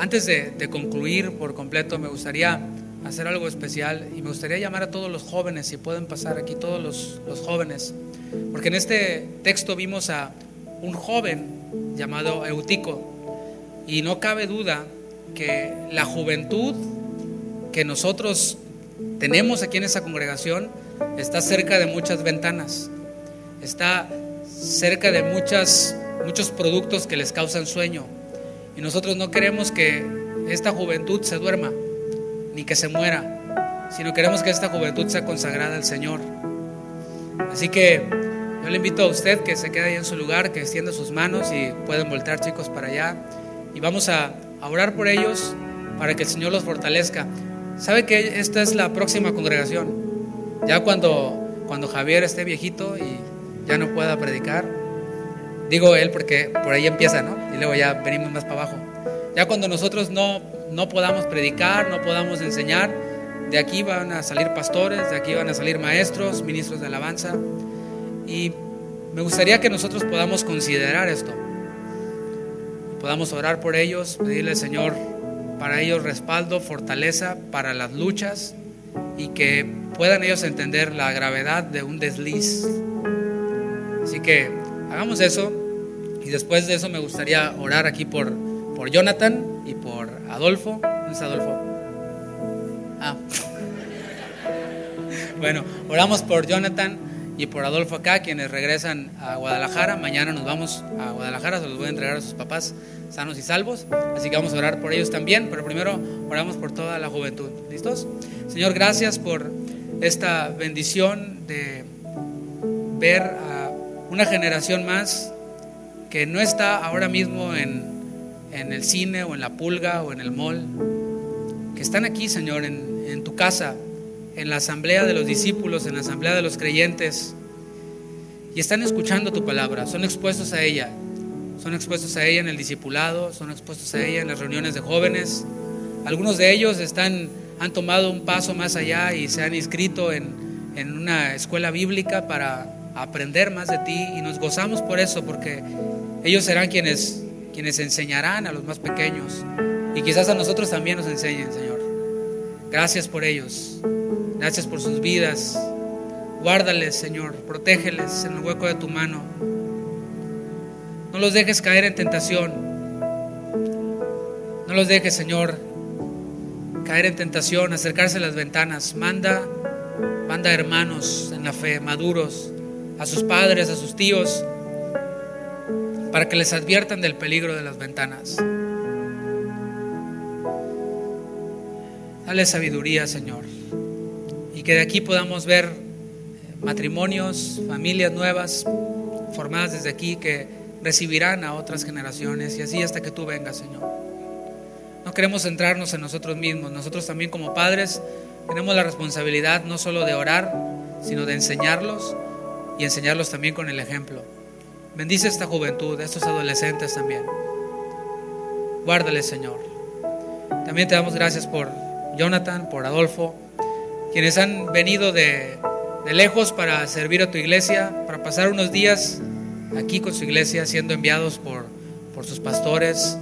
Antes de concluir por completo, me gustaría hacer algo especial, y me gustaría llamar a todos los jóvenes, si pueden pasar aquí todos los jóvenes, porque en este texto vimos a un joven llamado Eutico, y no cabe duda que la juventud que nosotros tenemos aquí en esa congregación está cerca de muchas ventanas, está cerca de muchos productos que les causan sueño, y nosotros no queremos que esta juventud se duerma ni que se muera, sino queremos que esta juventud sea consagrada al Señor. Así que yo le invito a usted que se quede ahí en su lugar, que extienda sus manos, y pueden voltear, chicos, para allá, y vamos a orar por ellos para que el Señor los fortalezca. ¿Sabe que esta es la próxima congregación? Ya cuando Javier esté viejito y ya no pueda predicar, digo él porque por ahí empieza, ¿no? Y luego ya venimos más para abajo. Ya cuando nosotros no podamos predicar, no podamos enseñar, de aquí van a salir pastores, de aquí van a salir maestros, ministros de alabanza. Y me gustaría que nosotros podamos considerar esto, podamos orar por ellos, pedirle al Señor para ellos respaldo, fortaleza para las luchas, y que puedan ellos entender la gravedad de un desliz. Así que hagamos eso, y después de eso me gustaría orar aquí por Jonathan y por Adolfo. ¿Dónde está Adolfo? Bueno, oramos por Jonathan y por Adolfo acá, quienes regresan a Guadalajara. Mañana nos vamos a Guadalajara, se los voy a entregar a sus papás sanos y salvos, así que vamos a orar por ellos también, pero primero oramos por toda la juventud. ¿Listos? Señor, gracias por esta bendición de ver a una generación más que no está ahora mismo en el cine o en la pulga o en el mall, que están aquí, Señor, en tu casa, en la asamblea de los discípulos, en la asamblea de los creyentes, y están escuchando tu palabra, son expuestos a ella en el discipulado, son expuestos a ella en las reuniones de jóvenes. Algunos de ellos han tomado un paso más allá y se han inscrito en una escuela bíblica para aprender más de ti, y nos gozamos por eso, porque ellos serán quienes enseñarán a los más pequeños, y quizás a nosotros también nos enseñen, Señor. Gracias por ellos, gracias por sus vidas. Guárdales, Señor, protégeles en el hueco de tu mano. No los dejes caer en tentación. No los dejes, Señor, caer en tentación, acercarse a las ventanas. Manda hermanos en la fe, maduros, a sus padres, a sus tíos, para que les adviertan del peligro de las ventanas. Dale sabiduría, Señor, y que de aquí podamos ver matrimonios, familias nuevas formadas desde aquí que recibirán a otras generaciones, y así hasta que tú vengas, Señor. No queremos centrarnos en nosotros mismos. Nosotros también como padres tenemos la responsabilidad no solo de orar, sino de enseñarlos, y enseñarlos también con el ejemplo. Bendice esta juventud, estos adolescentes también. Guárdales, Señor. También te damos gracias por Jonathan, por Adolfo, quienes han venido de lejos para servir a tu iglesia, para pasar unos días aquí con su iglesia, siendo enviados por sus pastores,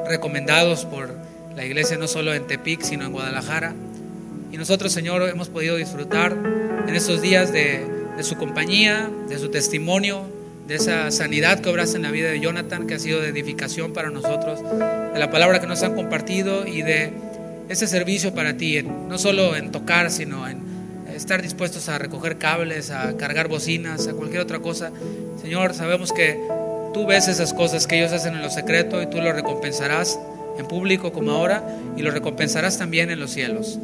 recomendados por la iglesia no solo en Tepic, sino en Guadalajara. Y nosotros, Señor, hemos podido disfrutar en estos días de su compañía, de su testimonio, de esa sanidad que obraste en la vida de Jonathan, que ha sido de edificación para nosotros, de la palabra que nos han compartido y de ese servicio para ti, no solo en tocar, sino en estar dispuestos a recoger cables, a cargar bocinas, a cualquier otra cosa. Señor, sabemos que tú ves esas cosas que ellos hacen en lo secreto y tú lo recompensarás en público como ahora, y lo recompensarás también en los cielos.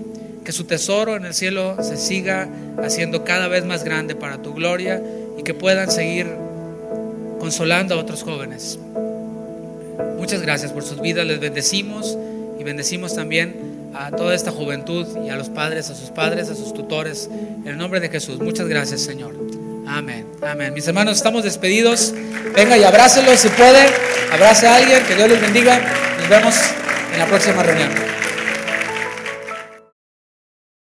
Que su tesoro en el cielo se siga haciendo cada vez más grande para tu gloria, y que puedan seguir consolando a otros jóvenes. Muchas gracias por sus vidas, les bendecimos, y bendecimos también a toda esta juventud y a los padres, a sus tutores, en el nombre de Jesús. Muchas gracias, Señor. Amén, amén. Mis hermanos, estamos despedidos. Venga y abrácelos si puede. Abrace a alguien, que Dios les bendiga. Nos vemos en la próxima reunión.